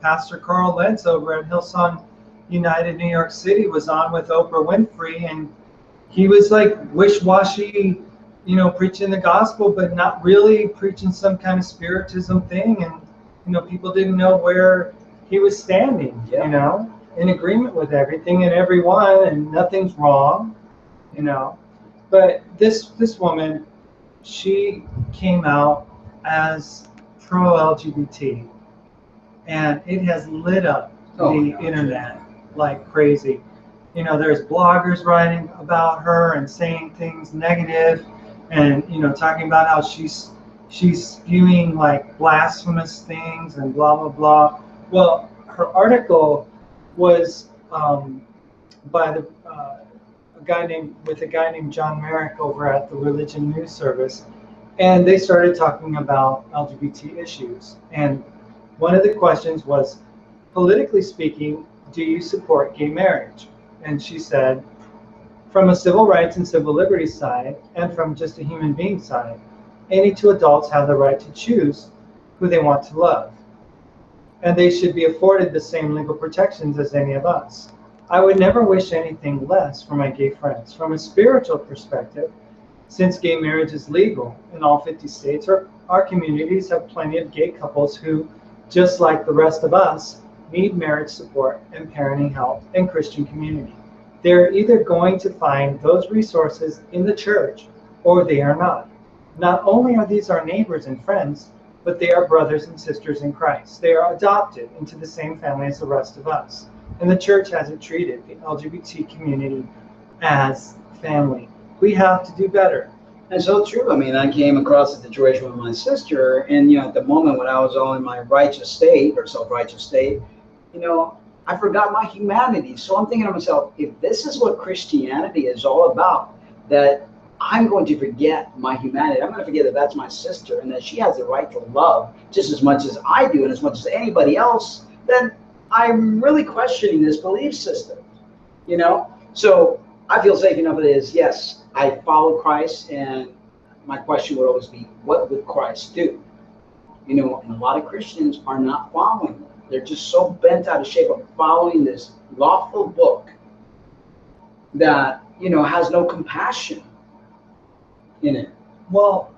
Pastor Carl Lentz over at Hillsong United New York City was on with Oprah Winfrey, and he was like wish-washy, preaching the gospel, but not really preaching some kind of spiritism thing. And, people didn't know where he was standing, in agreement with everything and everyone, and nothing's wrong, But this woman, she came out as pro-LGBT, and it has lit up the internet like crazy. There's bloggers writing about her and saying things negative, and talking about how she's spewing like blasphemous things and blah blah blah. Well, her article was by a guy named John Merrick over at the Religion News Service. And they started talking about LGBT issues. And one of the questions was, politically speaking, do you support gay marriage? And she said, from a civil rights and civil liberties side, and from just a human being side, any two adults have the right to choose who they want to love. And they should be afforded the same legal protections as any of us. I would never wish anything less for my gay friends. From a spiritual perspective, since gay marriage is legal in all 50 states, our communities have plenty of gay couples who, just like the rest of us, need marriage support and parenting help and Christian community. They're either going to find those resources in the church or they are not. Not only are these our neighbors and friends, but they are brothers and sisters in Christ. They are adopted into the same family as the rest of us. And the church hasn't treated the LGBT community as family. We have to do better. And so true. I mean, I came across a situation with my sister, and at the moment when I was all in my righteous state or self-righteous state, I forgot my humanity. So I'm thinking to myself, if this is what Christianity is all about, that I'm going to forget my humanity. I'm going to forget that that's my sister and that she has the right to love just as much as I do and as much as anybody else, then I'm really questioning this belief system, you know? So I feel safe enough it is, yes, I follow Christ, and my question would always be, what would Christ do? You know, and a lot of Christians are not following them. They're just so bent out of shape of following this lawful book that, you know, has no compassion in it. Well,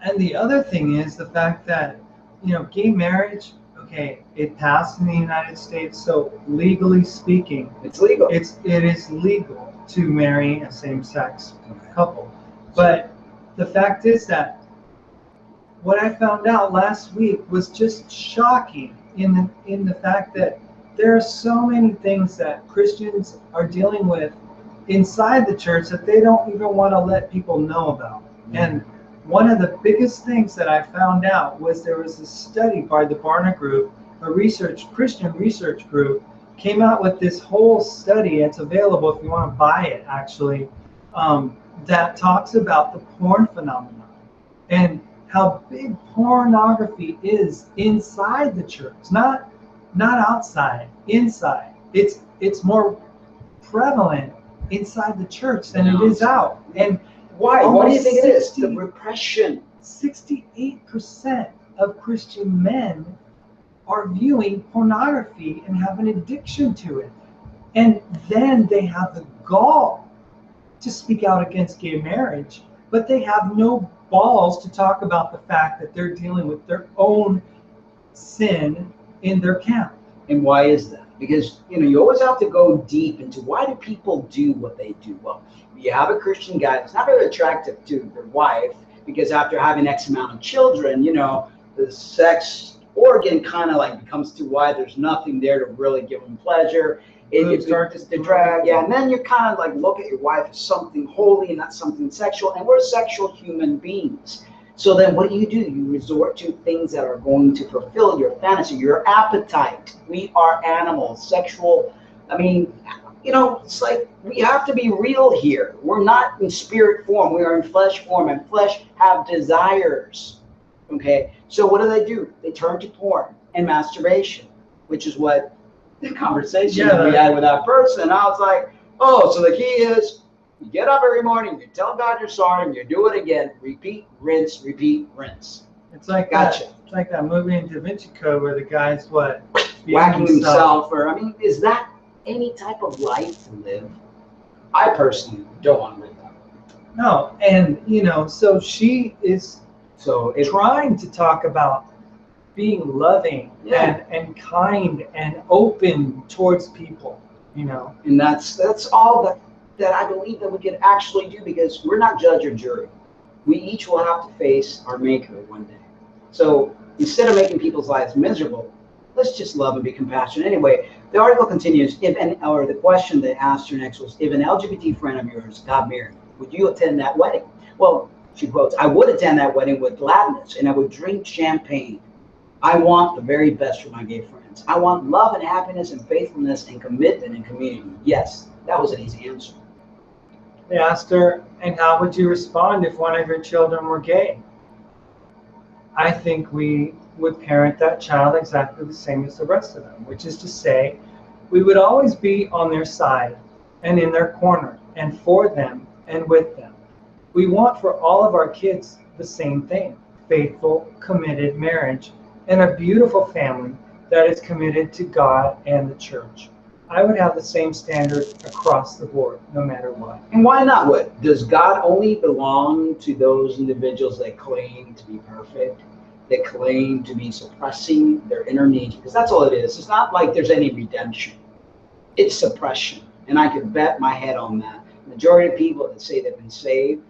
and the other thing is the fact that, you know, gay marriage, okay, it passed in the United States, so legally speaking, It's legal. it is legal to marry a same-sex couple. But the fact is that what I found out last week was just shocking in the fact that there are so many things that Christians are dealing with inside the church that they don't even want to let people know about. And one of the biggest things that I found out was there was a study by the Barna Group, a Christian research group, came out with this whole study. It's available if you want to buy it, actually, that talks about the porn phenomenon and how big pornography is inside the church, not outside, inside. It's more prevalent inside the church than it is out. And why? What do you think it is? The repression. 68% of Christian men are viewing pornography and have an addiction to it. And then they have the gall to speak out against gay marriage, but they have no balls to talk about the fact that they're dealing with their own sin in their camp. And why is that? Because, you know, you always have to go deep into why do people do what they do. Well, you have a Christian guy that's not very attractive to their wife because after having X amount of children, you know, the sex organ kind of like becomes too wide. There's nothing there to really give them pleasure. It starts to drag, yeah. And then you kind of like look at your wife as something holy and not something sexual. And we're sexual human beings. So then what do? You resort to things that are going to fulfill your fantasy, your appetite. We are animals, sexual. I mean, you know, it's like we have to be real here. We're not in spirit form. We are in flesh form, and flesh have desires. Okay? So what do? They turn to porn and masturbation, which is what the conversation we had with that person. I was like, oh, so the key is you get up every morning, you tell God you're sorry, and you do it again. Repeat, rinse, repeat, rinse. It's like gotcha. It's like that movie in Da Vinci Code where the guy's whacking himself, or I mean, is that any type of life to live? I personally don't want to live that. No, and you know, so she is trying to talk about being loving and kind and open towards people, you know. And that's all that I believe that we can actually do, because we're not judge or jury. We each will have to face our maker one day. So instead of making people's lives miserable, let's just love and be compassionate. Anyway, the article continues, the question they asked her next was, if an LGBT friend of yours got married, would you attend that wedding? Well, she quotes, I would attend that wedding with gladness, and I would drink champagne. I want the very best for my gay friends. I want love and happiness and faithfulness and commitment and community. Yes, that was an easy answer. They asked her, and how would you respond if one of your children were gay? I think we would parent that child exactly the same as the rest of them, which is to say, we would always be on their side and in their corner and for them and with them. We want for all of our kids the same thing: faithful, committed marriage and a beautiful family that is committed to God and the church. I would have the same standard across the board, no matter what. And why not? What? Does God only belong to those individuals that claim to be perfect, that claim to be suppressing their inner needs? Because that's all it is. It's not like there's any redemption. It's suppression. And I could bet my head on that. The majority of people that say they've been saved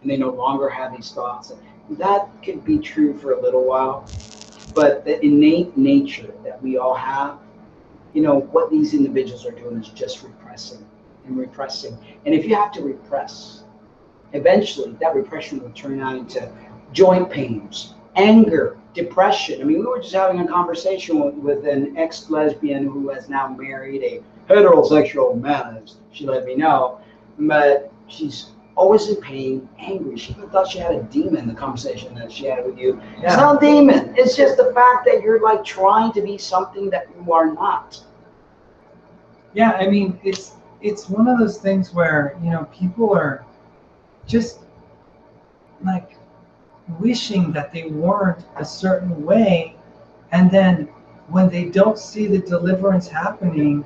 and they no longer have these thoughts, that could be true for a little while. But the innate nature that we all have, you know, what these individuals are doing is just repressing and repressing. And if you have to repress, eventually that repression will turn out into joint pains, anger, depression. I mean, we were just having a conversation with an ex-lesbian who has now married a heterosexual man, as she let me know. But she's always in pain, angry. She even thought she had a demon, the conversation that she had with you. Yeah. It's not a demon. It's just the fact that you're like trying to be something that you are not. Yeah, I mean, it's one of those things where, you know, people are just like wishing that they weren't a certain way, and then when they don't see the deliverance happening,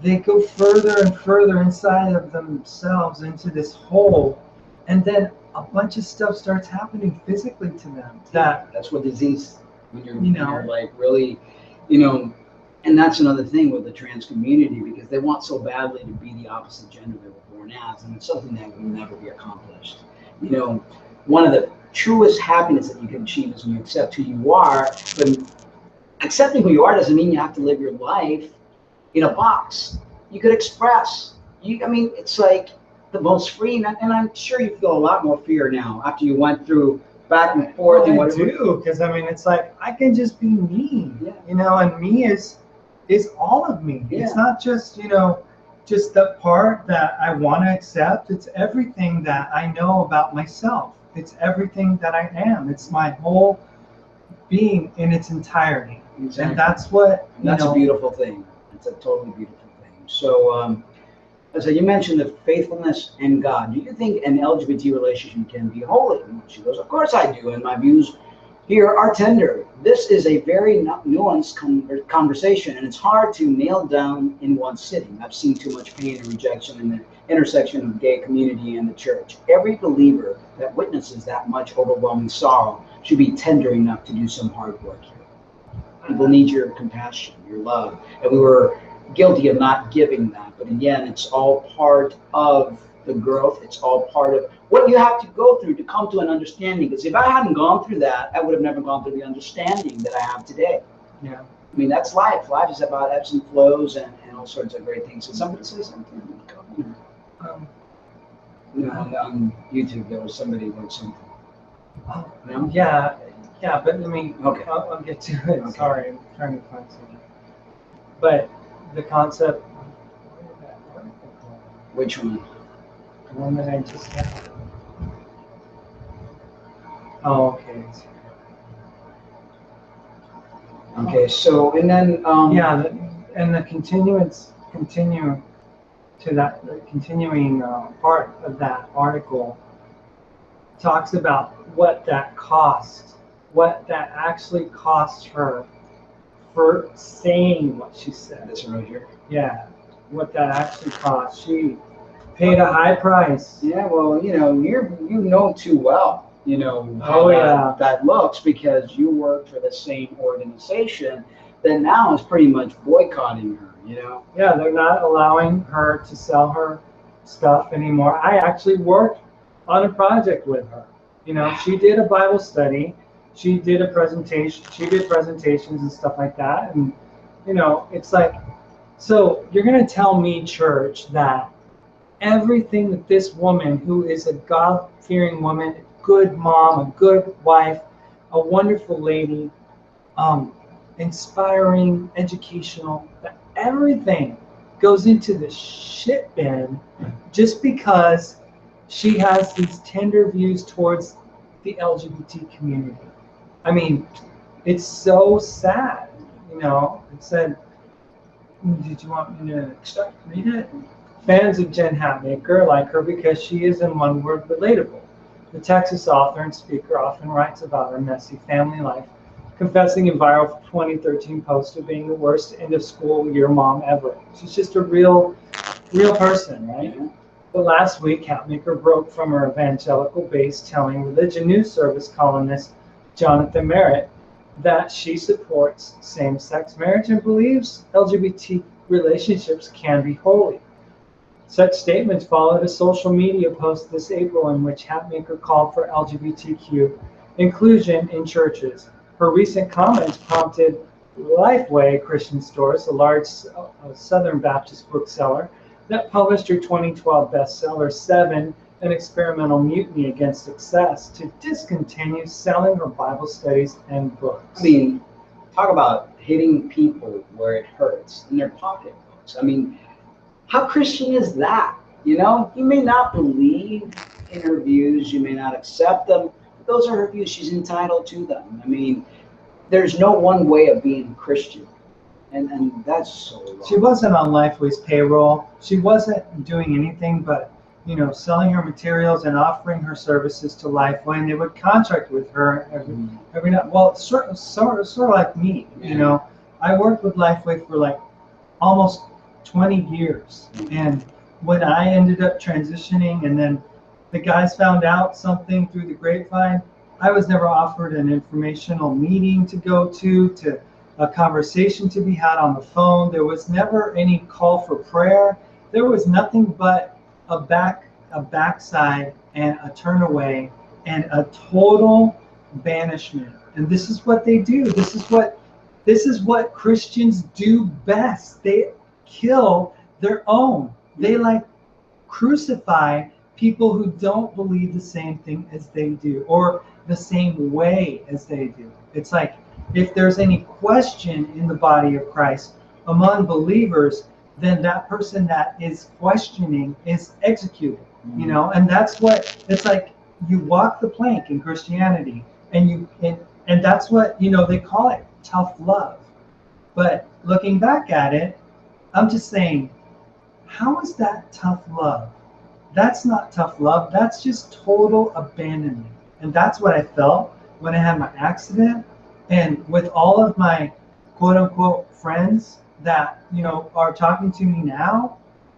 they go further and further inside of themselves into this hole, and then a bunch of stuff starts happening physically to them. That's what disease, when you're, You know. you're like really, you know, and that's another thing with the trans community, because they want so badly to be the opposite gender they were born as, and it's something that will never be accomplished. You know, one of the truest happiness that you can achieve is when you accept who you are, but accepting who you are doesn't mean you have to live your life in a box. You could express. I mean, it's like the most free, and I'm sure you feel a lot more fear now after you went through back and forth. Well, and I whatever. do, because I mean, it's like I can just be me, Yeah. you know, and me is all of me. Yeah. It's not just, you know, just the part that I want to accept. It's everything that I know about myself. It's everything that I am. It's my whole being in its entirety. Exactly. And that's what, And that's you know, a beautiful thing. It's a totally beautiful thing. So, so you mentioned the faithfulness in God. Do you think an LGBT relationship can be holy? And she goes, of course I do. And my views here are tender. This is a very nuanced conversation, and it's hard to nail down in one sitting. I've seen too much pain and rejection in the intersection of gay community and the church. Every believer that witnesses that much overwhelming sorrow should be tender enough to do some hard work here. People need your compassion, your love. And we were guilty of not giving that. But again, it's all part of the growth. It's all part of what you have to go through to come to an understanding. Because if I hadn't gone through that, I would have never gone through the understanding that I have today. yeah. I mean, that's life. Life is about ebbs and flows and all sorts of great things. Did somebody say something? On YouTube, there was somebody wrote something. Oh, No? yeah, but I mean, Okay. I'll get to it. Okay. Sorry, I'm trying to find something. But the concept, where did that article go? Which one? The one that I just had. Oh, okay. It's here. Okay, so, and then, Yeah, and the continuing to that, the continuing part of that article talks about what that cost, what that actually cost her for saying what she said. this one right here. Yeah, what that actually cost. She paid a high price. Yeah, well, you know too well, Oh, yeah. that looks, because you work for the same organization that now is pretty much boycotting her, Yeah, they're not allowing her to sell her stuff anymore. I actually worked on a project with her. She did a Bible study. She did a presentation. She did presentations and stuff like that. And, it's like, so you're going to tell me, church, that everything that this woman, who is a God-fearing woman, a good mom, a good wife, a wonderful lady, inspiring, educational, that everything goes into the shit bin just because she has these tender views towards the LGBT community. I mean, it's so sad, It said, did you want me to read it? Fans of Jen Hatmaker like her because she is, in one word, relatable. The Texas author and speaker often writes about her messy family life, confessing in viral 2013 post of being the worst end of school year mom ever. She's just a real person, right? Yeah. But last week, Hatmaker broke from her evangelical base, telling religion news service columnist Jonathan Merritt that she supports same-sex marriage and believes LGBT relationships can be holy. Such statements followed a social media post this April in which Hatmaker called for LGBTQ inclusion in churches. Her recent comments prompted Lifeway Christian Stores, a large Southern Baptist bookseller, that published her 2012 bestseller, 7, An Experimental Mutiny Against Success, to discontinue selling her Bible studies and books. I mean, talk about hitting people where it hurts, in their pocketbooks. I mean, how Christian is that? You may not believe in her views. You may not accept them. Those are her views. She's entitled to them. I mean, there's no one way of being Christian. And that's so wrong. She wasn't on Lifeway's payroll. She wasn't doing anything but, selling her materials and offering her services to Lifeway, and they would contract with her every night. Well, sort of like me, I worked with Lifeway for like almost 20 years, and when I ended up transitioning, and then the guys found out something through the grapevine, I was never offered an informational meeting to go to a conversation to be had on the phone. There was never any call for prayer. There was nothing but a backside and a turn away and a total banishment. And this is what they do. This is what Christians do best. They kill their own. They crucify people who don't believe the same thing as they do, or the same way as they do. It's like, if there's any question in the body of Christ among believers, then that person that is questioning is executed, and that's what it's like. You walk the plank in Christianity, and that's what, they call it tough love. But looking back at it, I'm just saying, how is that tough love? That's not tough love. That's just total abandonment. And that's what I felt when I had my accident. And with all of my quote unquote friends that, are talking to me now,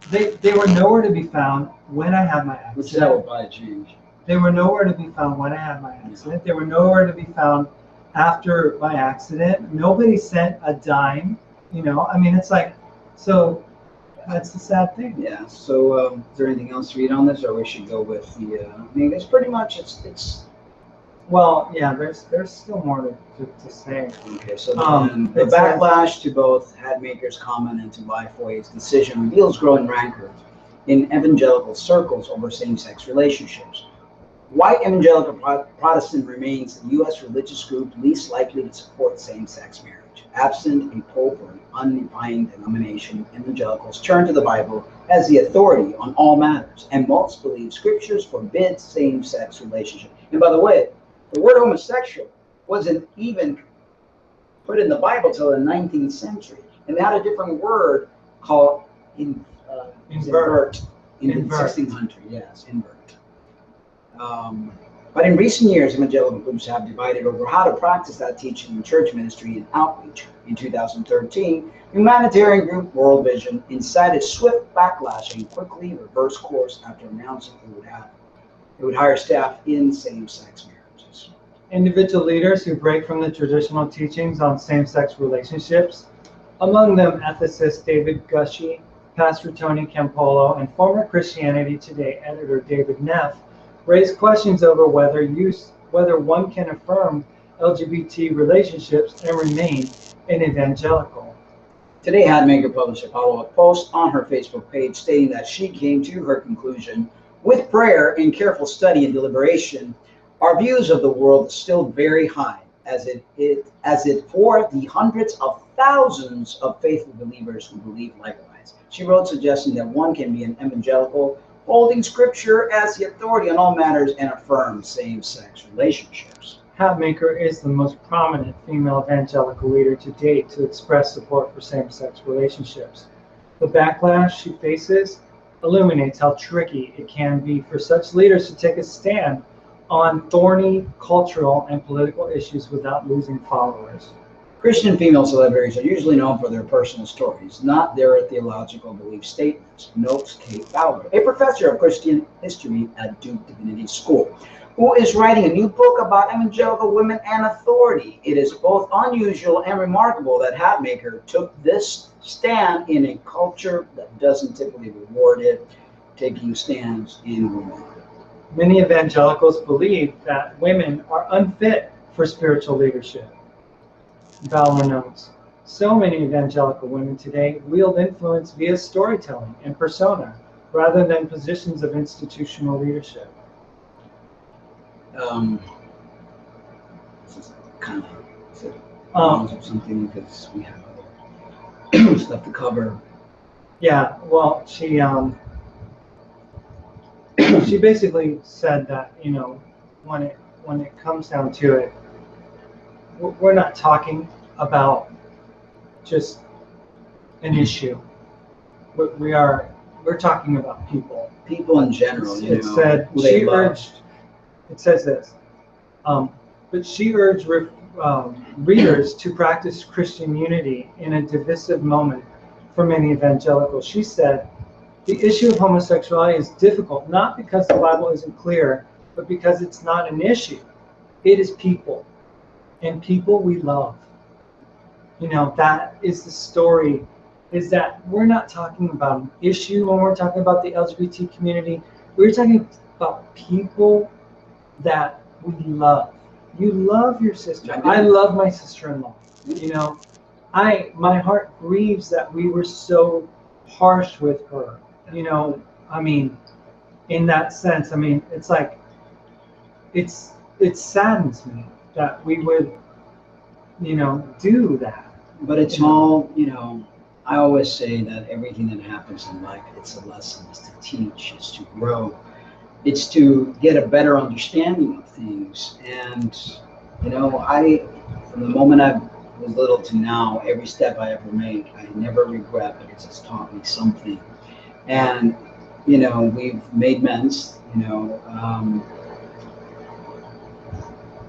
they were nowhere to be found when I had my accident. Which that would buy a change. They were nowhere to be found when I had my accident. They were nowhere to be found after my accident. Nobody sent a dime, it's like, so that's the sad thing. Yeah. So, is there anything else to read on this, or we should go with the? I mean, it's pretty much it's. Well, yeah. There's still more to say. Okay. So the backlash to both Hadmaker's comment and to Lifeway's decision reveals growing rancor in evangelical circles over same-sex relationships. White evangelical Protestant remains the U.S. religious group least likely to support same-sex marriage. Absent a pope or an undefined denomination, evangelicals turn to the Bible as the authority on all matters, and most believe scriptures forbid same-sex relationships. And by the way, the word homosexual wasn't even put in the Bible till the 19th century, and they had a different word called invert in the 1600s. Yes, invert. But in recent years, evangelical groups have divided over how to practice that teaching in church ministry and outreach. In 2013, humanitarian group World Vision incited swift backlash and quickly reversed course after announcing it would hire staff in same-sex marriages. Individual leaders who break from the traditional teachings on same-sex relationships, among them ethicist David Gushee, Pastor Tony Campolo, and former Christianity Today editor David Neff, raised questions over whether one can affirm LGBT relationships and remain an evangelical. Today, Hadmaker published a follow-up post on her Facebook page stating that she came to her conclusion with prayer and careful study and deliberation. Our views of the world is still very high, as it for the hundreds of thousands of faithful believers who believe likewise. She wrote, suggesting that one can be an evangelical, holding scripture as the authority on all matters and affirm same-sex relationships. Hadmaker is the most prominent female evangelical leader to date to express support for same-sex relationships. The backlash she faces illuminates how tricky it can be for such leaders to take a stand on thorny cultural and political issues without losing followers. Christian female celebrities are usually known for their personal stories, not their theological belief statements, notes Kate Fowler, a professor of Christian history at Duke Divinity School, who is writing a new book about evangelical women and authority. It is both unusual and remarkable that Hadmaker took this stand in a culture that doesn't typically reward it, taking stands in women. Many evangelicals believe that women are unfit for spiritual leadership. Fowler notes, so many evangelical women today wield influence via storytelling and persona rather than positions of institutional leadership. This is kind of something because we have other stuff to cover. Yeah, well, she she basically said that, you know, when it comes down to it, we're not talking about just an issue. We're talking about people. People in general, It said she urged. It says this, but she urged readers to practice Christian unity in a divisive moment for many evangelicals. She said, the issue of homosexuality is difficult, not because the Bible isn't clear, but because it's not an issue. It is people, and people we love. You know, that is the story, is that we're not talking about an issue when we're talking about the LGBT community. We're talking about people that we love. You love your sister. I love my sister-in-law. You know, my heart grieves that we were so harsh with her. You know, I mean, in that sense, I mean, it's like, it saddens me that we would, you know, do that. But it's all, you know, I always say that everything that happens in life, it's a lesson, it's to teach, it's to grow, it's to get a better understanding of things. And, you know, from the moment I was little to now, every step I ever make, I never regret, because it's taught me something. And, you know, we've made amends, you know.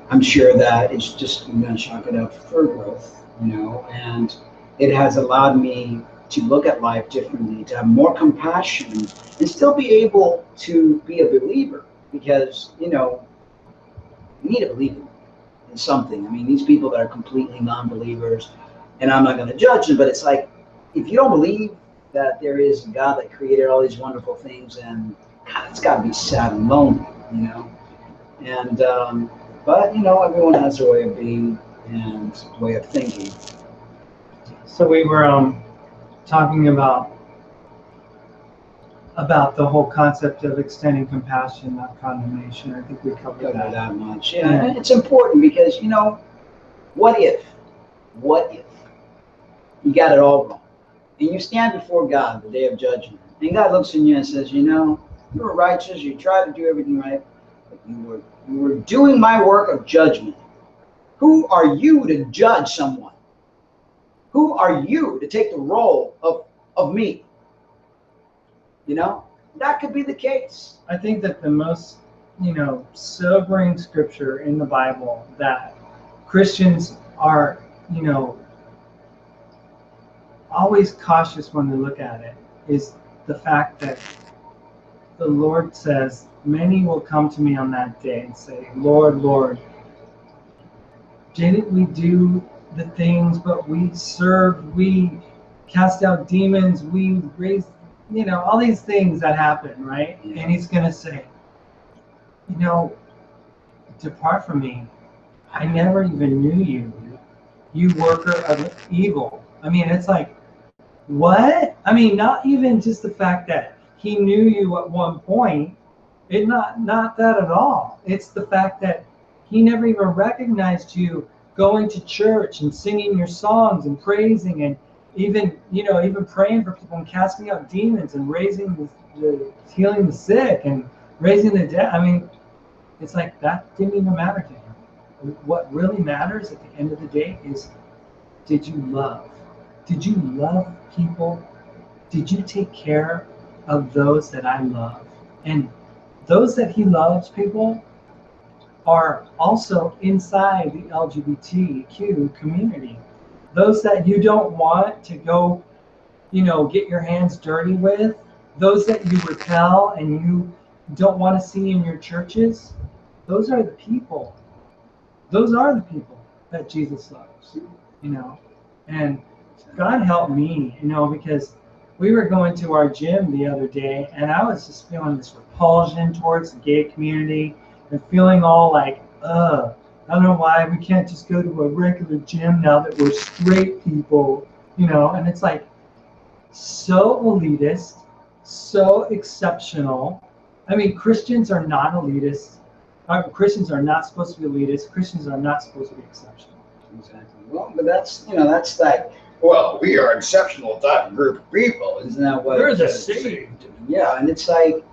I'm sure that it's just, I'm going to chalk it up for growth, you know, and it has allowed me to look at life differently, to have more compassion, and still be able to be a believer, because, you know, you need to believe in something. I mean, these people that are completely non-believers, and I'm not going to judge them, but it's like, if you don't believe that there is a God that created all these wonderful things, and God, it's got to be sad and lonely, you know. And but, you know, everyone has their way of being and way of thinking. So we were talking about the whole concept of extending compassion, not condemnation. I think we covered that much. Yeah, and it's important, because, you know, what if you got it all wrong, and you stand before God the day of judgment, and God looks at you and says, you know, you were righteous, you tried to do everything right, but you were doing my work of judgment. Who are you to judge someone? Who are you to take the role of me? You know, that could be the case. I think that the most, you know, sobering scripture in the Bible that Christians are, you know, always cautious when they look at it is the fact that the Lord says, many will come to me on that day and say, Lord, Lord, didn't we do the things, but we served, we cast out demons, we raised, you know, all these things that happen, right? Yeah. And he's going to say, you know, depart from me. I never even knew you, you worker of evil. I mean, it's like, what? I mean, not even just the fact that he knew you at one point. It not that at all. It's the fact that he never even recognized you going to church and singing your songs and praising, and even, you know, even praying for people and casting out demons and raising healing the sick and raising the dead. I mean, it's like that didn't even matter to him. What really matters at the end of the day is, did you love? Did you love people? Did you take care of those that I love? And those that he loves, people, are also inside the LGBTQ community. Those that you don't want to go, you know, get your hands dirty with, those that you repel and you don't want to see in your churches, those are the people. Those are the people that Jesus loves, you know. And God help me, you know, because we were going to our gym the other day, and I was just feeling this repulsion towards the gay community and feeling all like, I don't know why we can't just go to a regular gym now that we're straight people, you know. And it's like so elitist, so exceptional. I mean, Christians are not elitist. Christians are not supposed to be elitist. Christians are not supposed to be exceptional. Exactly. Well, but that's, you know, that's like, well, we are an exceptional type of group of people. Isn't that what? We're the saved. Yeah, and it's like,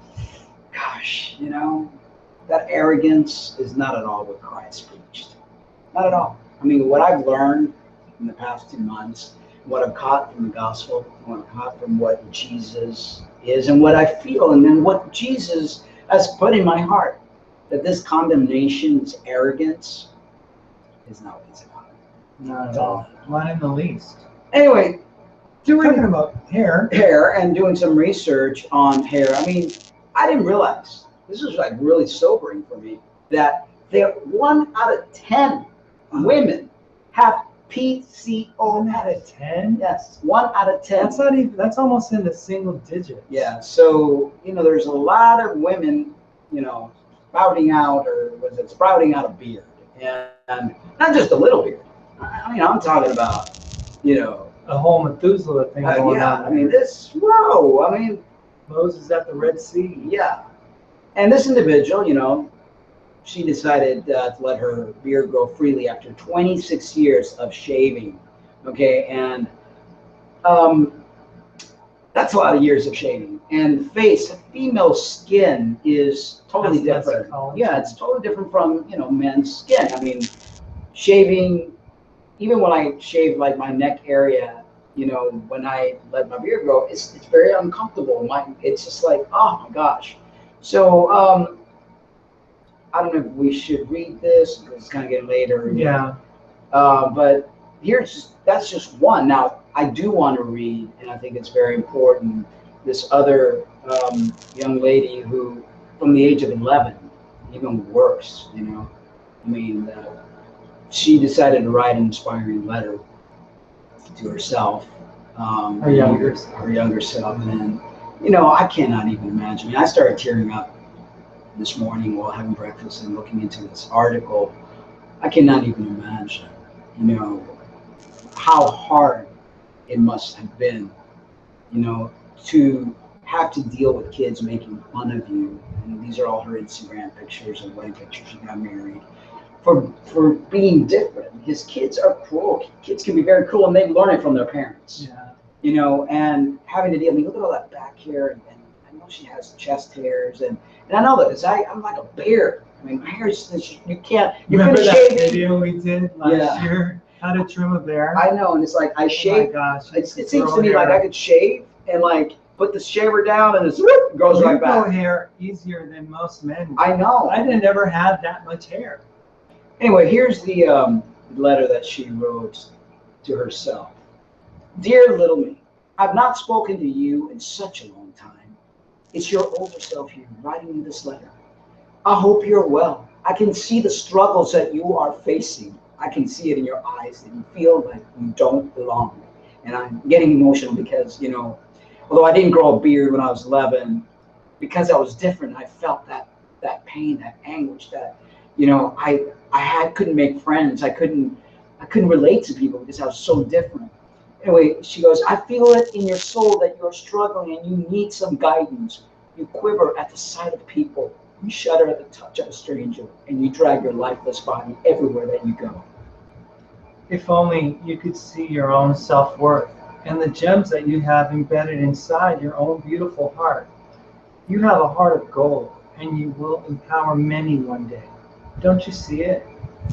gosh, that arrogance is not at all what Christ preached. Not at all. I mean, what I've learned in the past 2 months, what I've caught from the gospel, what I've caught from what Jesus is, and what I feel, and then what Jesus has put in my heart, that this condemnation, this arrogance, is not what it's about. Not at all. Not in the least. Anyway, Talking doing about hair. and doing some research on hair, I mean, I didn't realize, this was like really sobering for me, that 1 out of 10 women have PCOS. 1 out of 10? Yes, 1 out of 10. That's not even. That's almost in the single digits. Yeah, so there's a lot of women, sprouting out, or was it sprouting out a beard, and not just a little beard. I mean, I'm talking about, A whole Methuselah thing going yeah. on. I mean, whoa. I mean, Moses at the Red Sea. yeah. And this individual, she decided to let her beard grow freely after 26 years of shaving. Okay, and that's a lot of years of shaving. And female skin is totally That's different. collagen. Yeah, it's totally different from men's skin. I mean, shaving, even when I shave like my neck area, when I let my beard grow, it's very uncomfortable. It's just like, oh my gosh. So I don't know if we should read this because it's kind of getting later. Yeah. But that's just one. Now I do want to read, and I think it's very important, this other young lady who, from the age of 11, even worse. I mean, she decided to write an inspiring letter to herself, Her younger self, and I cannot even imagine. I mean, I started tearing up this morning while having breakfast and looking into this article. I cannot even imagine, how hard it must have been, to have to deal with kids making fun of you. And these are all her Instagram pictures and wedding pictures. She got married. For being different. His kids are cruel. Kids can be very cruel, and they learn it from their parents. Yeah. And having to deal. I mean, look at all that back hair, and I know she has chest hairs, and I know that because I'm like a bear. I mean, my hair is you can't. You Remember finish that shaving. video we did last year? How to trim a bear? I know, and it's like I shave. Oh my gosh! It seems to me like I could shave and like put the shaver down, and it's whoop, goes right back. You grow hair easier than most men. I know. I didn't ever have that much hair. Anyway, here's the letter that she wrote to herself. Dear little me, I've not spoken to you in such a long time. It's your older self here writing you this letter. I hope you're well. I can see the struggles that you are facing. I can see it in your eyes that you feel like you don't belong. And I'm getting emotional because, although I didn't grow a beard when I was 11, because I was different, I felt that pain, that anguish, that, I couldn't make friends. I couldn't relate to people because I was so different. Anyway, she goes, I feel it in your soul that you're struggling and you need some guidance. You quiver at the sight of people. You shudder at the touch of a stranger, and you drag your lifeless body everywhere that you go. If only you could see your own self-worth and the gems that you have embedded inside your own beautiful heart. You have a heart of gold, and you will empower many one day. Don't you see it?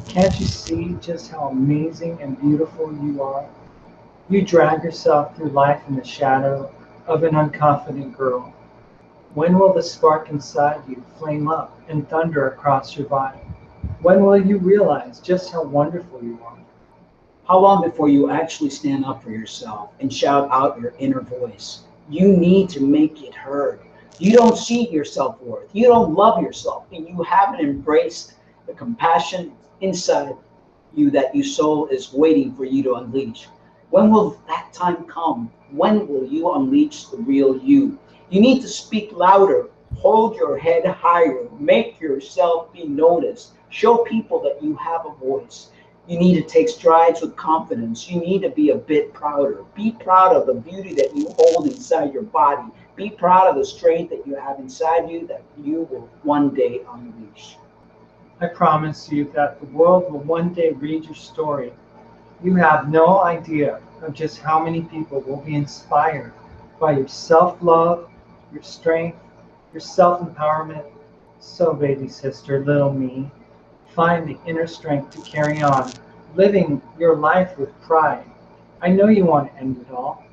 Can't you see just how amazing and beautiful you are? You drag yourself through life in the shadow of an unconfident girl. When will the spark inside you flame up and thunder across your body? When will you realize just how wonderful you are? How long before you actually stand up for yourself and shout out your inner voice? You need to make it heard. You don't see your self-worth. You don't love yourself, and you haven't embraced the compassion inside you that your soul is waiting for you to unleash. When will that time come? When will you unleash the real you? You need to speak louder, hold your head higher, make yourself be noticed, show people that you have a voice. You need to take strides with confidence. You need to be a bit prouder. Be proud of the beauty that you hold inside your body. Be proud of the strength that you have inside you that you will one day unleash. I promise you that the world will one day read your story. You have no idea of just how many people will be inspired by your self-love, your strength, your self-empowerment. So, baby sister, little me, find the inner strength to carry on, living your life with pride. I know you want to end it all.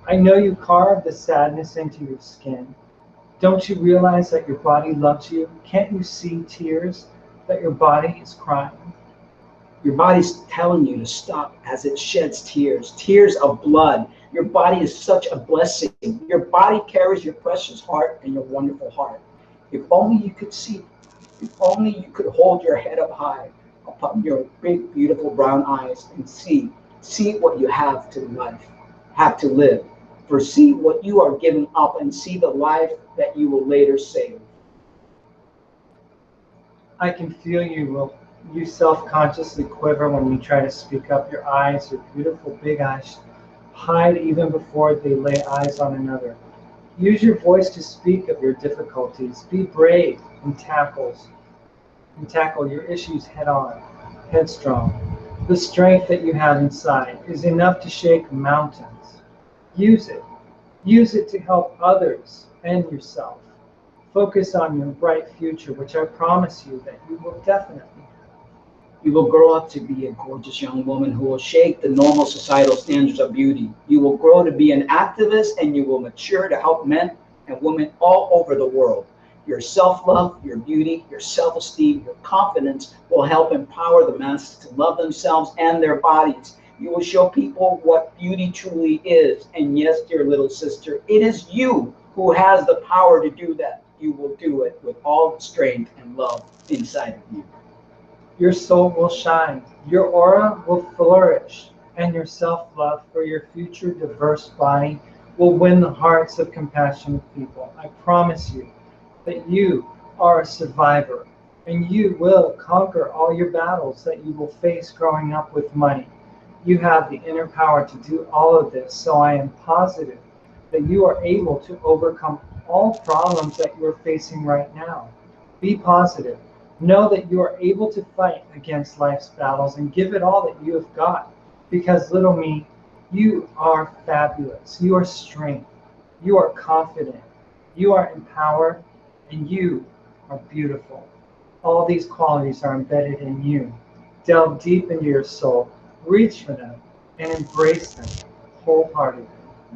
I know you carved the sadness into your skin. Don't you realize that your body loves you? Can't you see tears that your body is crying? Your body's telling you to stop as it sheds tears, tears of blood. Your body is such a blessing. Your body carries your precious heart and your wonderful heart. If only you could see, if only you could hold your head up high upon your big, beautiful brown eyes and see what you have to live. For see what you are giving up and see the life that you will later save. I can feel you self-consciously quiver when you try to speak up. Your eyes, your beautiful big eyes, hide even before they lay eyes on another. Use your voice to speak of your difficulties. Be brave and tackle your issues head on, headstrong. The strength that you have inside is enough to shake mountains. Use it. Use it to help others and yourself. Focus on your bright future, which I promise you that you will definitely have. You will grow up to be a gorgeous young woman who will shake the normal societal standards of beauty. You will grow to be an activist and you will mature to help men and women all over the world. Your self-love, your beauty, your self-esteem, your confidence will help empower the masses to love themselves and their bodies. You will show people what beauty truly is. And yes, dear little sister, it is you who has the power to do that. You will do it with all the strength and love inside of you. Your soul will shine, your aura will flourish, and your self-love for your future diverse body will win the hearts of compassionate people. I promise you that you are a survivor, and you will conquer all your battles that you will face growing up with money. You have the inner power to do all of this, so I am positive that you are able to overcome all problems that you are facing right now. Be positive. Know that you are able to fight against life's battles and give it all that you have got. Because, little me, you are fabulous. You are strength. You are confident. You are empowered. And you are beautiful. All these qualities are embedded in you. Delve deep into your soul. Reach for them and embrace them wholeheartedly.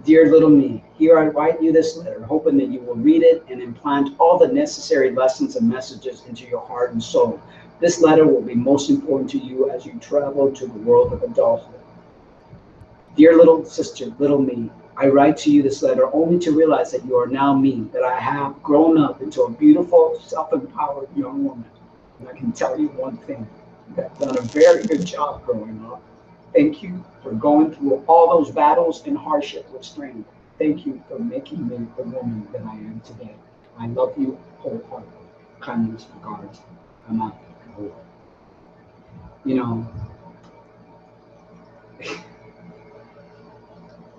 Dear little me, here I write you this letter, hoping that you will read it and implant all the necessary lessons and messages into your heart and soul. This letter will be most important to you as you travel to the world of adulthood. Dear little sister, little me, I write to you this letter only to realize that you are now me, that I have grown up into a beautiful, self-empowered young woman. And I can tell you one thing, you've done a very good job growing up. Thank you for going through all those battles and hardship with strength. Thank you for making me the woman that I am today. I love you wholeheartedly. Kindness, regards. I'm out. You know,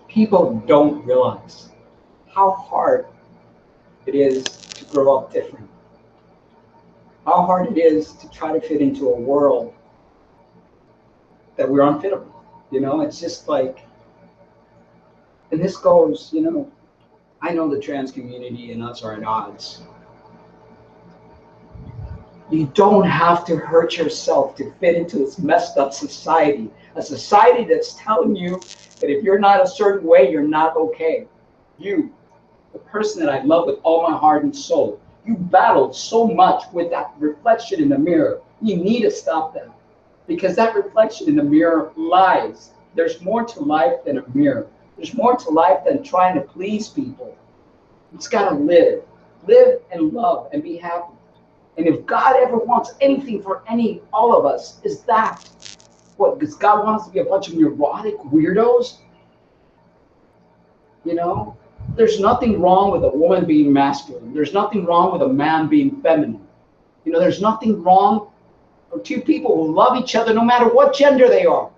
people don't realize how hard it is to grow up different. How hard it is to try to fit into a world that we're unfitable. You know, it's just like, and this goes, you know, I know the trans community and us are at odds. You don't have to hurt yourself to fit into this messed up society. A society that's telling you that if you're not a certain way, you're not okay. You, the person that I love with all my heart and soul, you battled so much with that reflection in the mirror. You need to stop that. Because that reflection in the mirror lies. There's more to life than a mirror. There's more to life than trying to please people. You just gotta live. Live and love and be happy. And if God ever wants anything for all of us, is that. What, because God wants to be a bunch of neurotic weirdos? You know? There's nothing wrong with a woman being masculine. There's nothing wrong with a man being feminine. You know, there's nothing wrong for two people who love each other no matter what gender they are.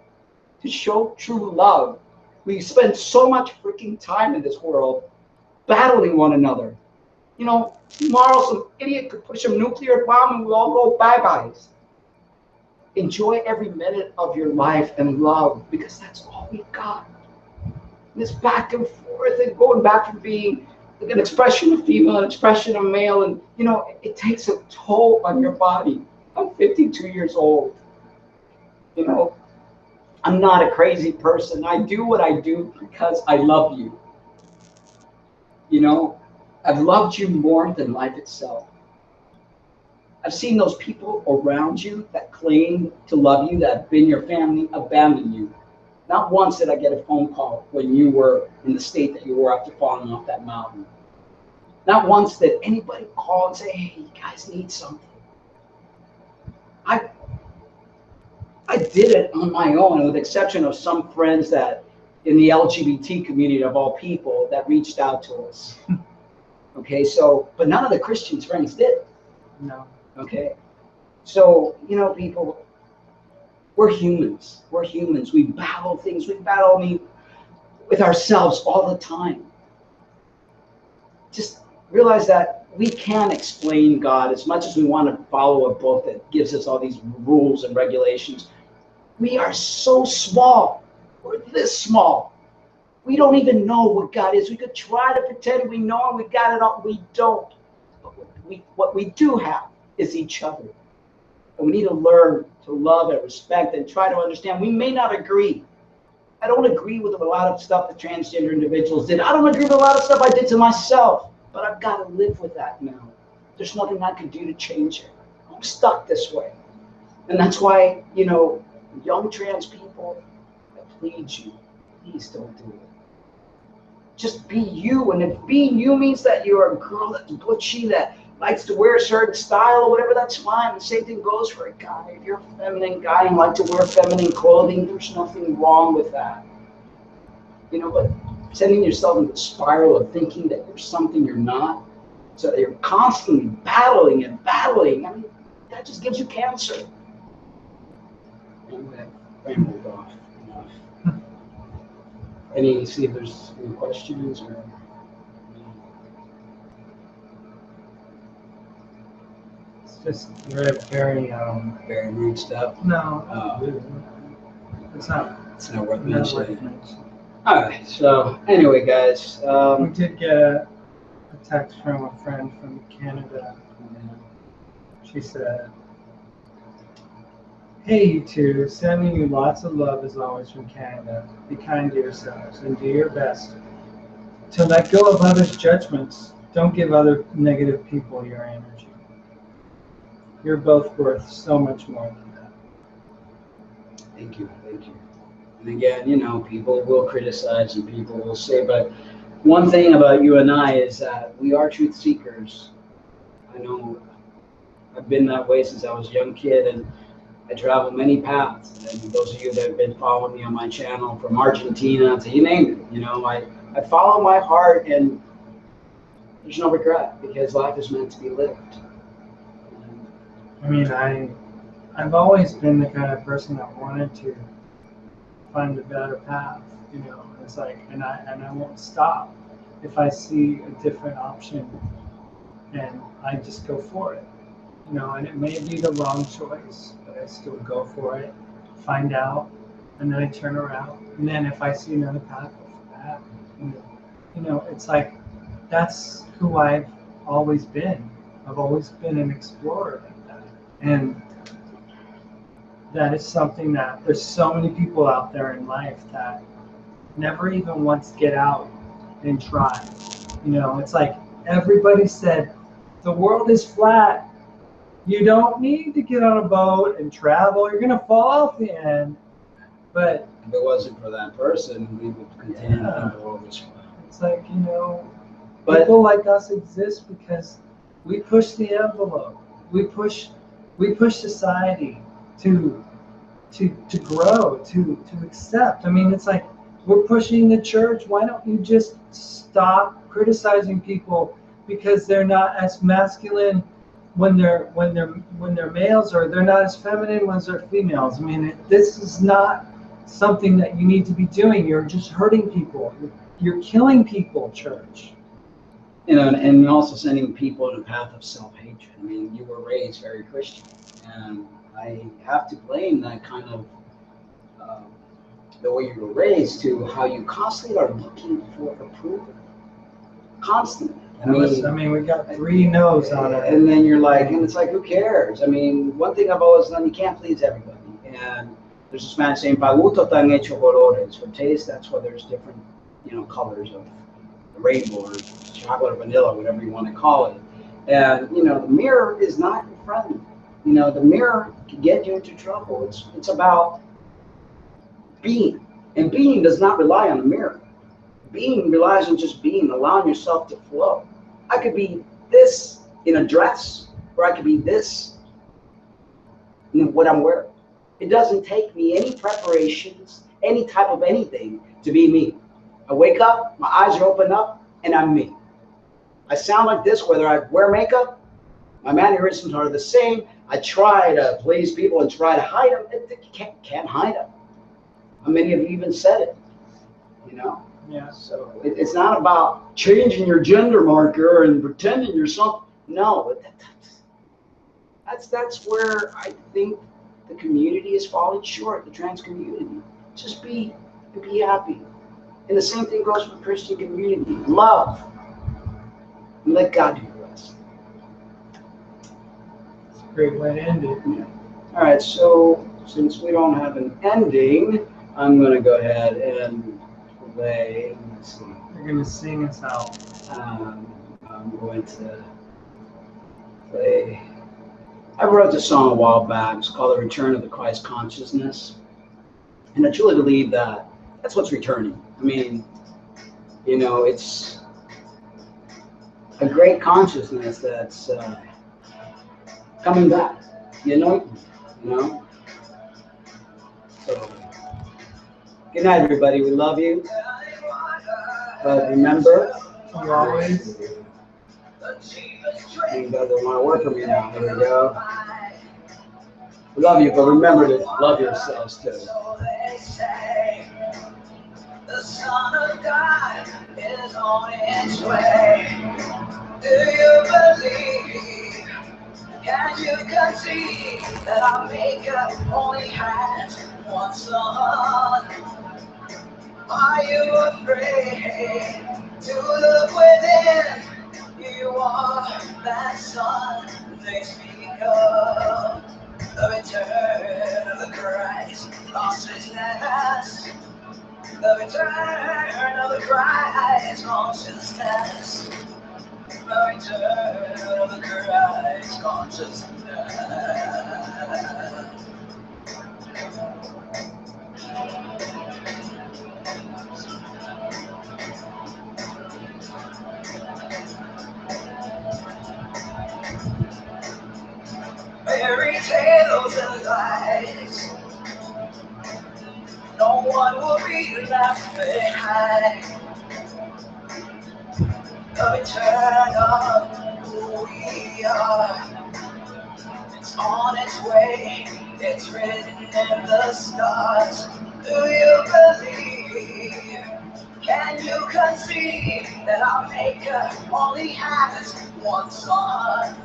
To show true love. We spend so much freaking time in this world battling one another. You know, tomorrow some idiot could push a nuclear bomb and we all go bye-byes. Enjoy every minute of your life and love, because that's all we got. This back and forth and going back from being an expression of female, an expression of male, and you know, it takes a toll on your body. I'm 52 years old. You know, I'm not a crazy person. I do what I do because I love you. You know, I've loved you more than life itself. I've seen those people around you that claim to love you, that have been your family, abandon you. Not once did I get a phone call when you were in the state that you were after falling off that mountain. Not once did anybody call and say, hey, you guys need something. I did it on my own, with the exception of some friends that in the LGBT community of all people that reached out to us. Okay, so, but none of the Christian friends did. No. Okay, so, you know, people, we're humans. We're humans. We battle things. We battle with ourselves all the time. Just realize that we can't explain God as much as we want to follow a book that gives us all these rules and regulations. We are so small. We're this small. We don't even know what God is. We could try to pretend we know and we got it all. We don't. But what we do have is each other. And we need to learn to love and respect and try to understand. We may not agree. I don't agree with a lot of stuff that transgender individuals did. I don't agree with a lot of stuff I did to myself. But I've got to live with that now. There's nothing I can do to change it. I'm stuck this way. And that's why, you know, young trans people, I plead you, please don't do it. Just be you. And if being you means that you're a girl that's butchy, that likes to wear a certain style or whatever, that's fine. The same thing goes for a guy. If you're a feminine guy and like to wear feminine clothing, there's nothing wrong with that. You know, but sending yourself into a spiral of thinking that you're something you're not, so that you're constantly battling and battling, I mean, that just gives you cancer. Anyway, rambled off enough. See if there's any questions or. It's just very Very rude stuff. no. It's not. It's not worth Not mentioning. worth mentioning. All right. So anyway, guys. We did get a text from a friend from Canada. She said, "Hey, you two, sending you lots of love as always from Canada. Be kind to yourselves and do your best to let go of others' judgments. Don't give other negative people your energy. You're both worth so much more than that." Thank you. Thank you. And again, you know, people will criticize and people will say, but one thing about you and I is that we are truth seekers. I know I've been that way since I was a young kid, and I travel many paths. And those of you that have been following me on my channel, from Argentina to you name it, you know, I follow my heart, and there's no regret because life is meant to be lived. I mean, I've always been the kind of person that wanted to find a better path, you know. It's like, and I won't stop if I see a different option, and I just go for it, you know. And it may be the wrong choice, but I still go for it, find out, and then I turn around, and then if I see another path, go for that. And, you know, it's like that's who I've always been. I've always been an explorer like that, and that is something that there's so many people out there in life that never even once get out and try. You know, it's like everybody said, the world is flat. You don't need to get on a boat and travel. You're going to fall off the end. But if it wasn't for that person, we would continue to think the world was flat. It's like, you know, people like us exist because we push the envelope. We push society to grow, to accept. I mean, it's like we're pushing the church. Why don't you just stop criticizing people because they're not as masculine when they're males, or they're not as feminine when they're females? I mean, this is not something that you need to be doing. You're just hurting people. You're killing people, church. You know, and also sending people in a path of self-hatred. I mean, you were raised very Christian, and I have to blame that kind of the way you were raised to how you constantly are looking for approval. constantly. I mean, we got 3 no's on it. And then you're like, and it's like, who cares? I mean, one thing I've always done, you can't please everybody. And there's this man saying, "Pa gusto tan hecho colores." For taste, that's why there's different, colors of the rainbow or chocolate or vanilla, whatever you want to call it. And the mirror is not your friend. The mirror can get you into trouble. It's about being, and being does not rely on the mirror. Being relies on just being, allowing yourself to flow. I could be this in a dress, or I could be this in what I'm wearing. It doesn't take me any preparations, any type of anything to be me. I wake up, my eyes are open up, and I'm me. I sound like this whether I wear makeup. My mannerisms are the same. I try to please people and try to hide them. You can't hide them. How many of you even said it? Yeah. So it's not about changing your gender marker and pretending you're something. No, that's where I think the community is falling short. The trans community, just be happy. And the same thing goes for the Christian community. Love, and let God do the rest. It's a great way to end it. Yeah. All right. So since we don't have an ending, I'm going to go ahead and play. Let's see. You're going to sing us out. I'm going to play. I wrote this song a while back. It's called "The Return of the Christ Consciousness," and I truly believe that that's what's returning. I mean, it's a great consciousness that's coming back. So, good night, everybody. We love you. But remember, You always. you guys don't want to work for me now. Here we go. We love you, but remember to love yourselves too. The Son of God is on its way. Do you believe? Can you conceive that our Maker only has one Son? Are you afraid to look within? You are that Son they speak of. The return of the Christ consciousness. The return of the Christ consciousness. The return of the Christ consciousness. Fairy tales and lies. No one will be left behind. The return of who we are. It's on its way. It's written in the stars. Do you believe? Can you conceive that our Maker only has one Son?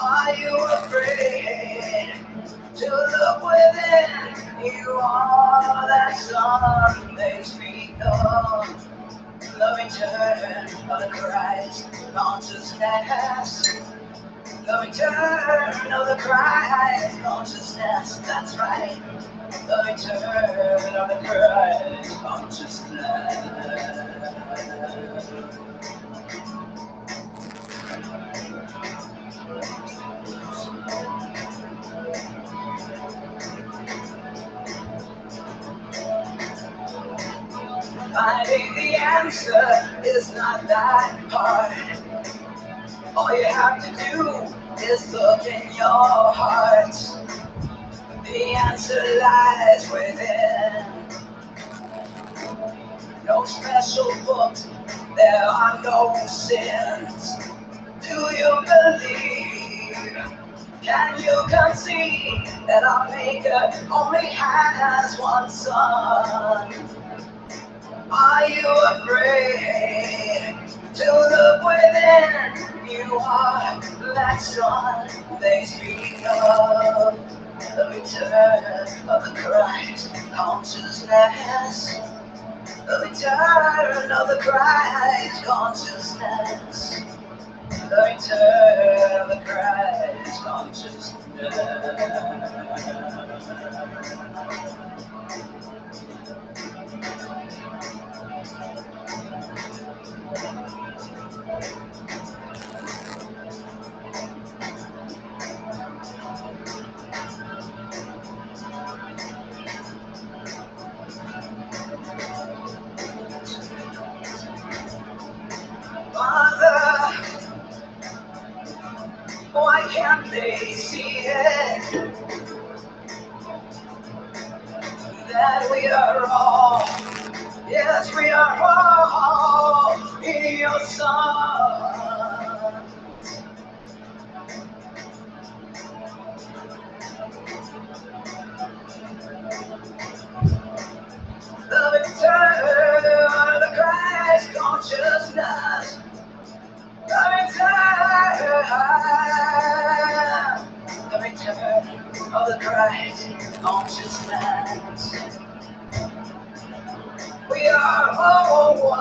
Are you afraid to look within? You are that Son they speak of. The return of the Christ consciousness. The return of the Christ consciousness. That's right. The return of the Christ consciousness. Finding the answer is not that hard. All you have to do is look in your heart. The answer lies within. No special books, there are no sins. Do you believe? Can you conceive that our Maker only has one Son? Are you afraid to look within? You are that Son they speak of. The return of the Christ consciousness. The return of the Christ consciousness. The return of the Christ consciousness. Father, why can't they see it? That we are all, yes, we are all in your Son. The return of the Christ consciousness. The return of the Christ consciousness. We are all one.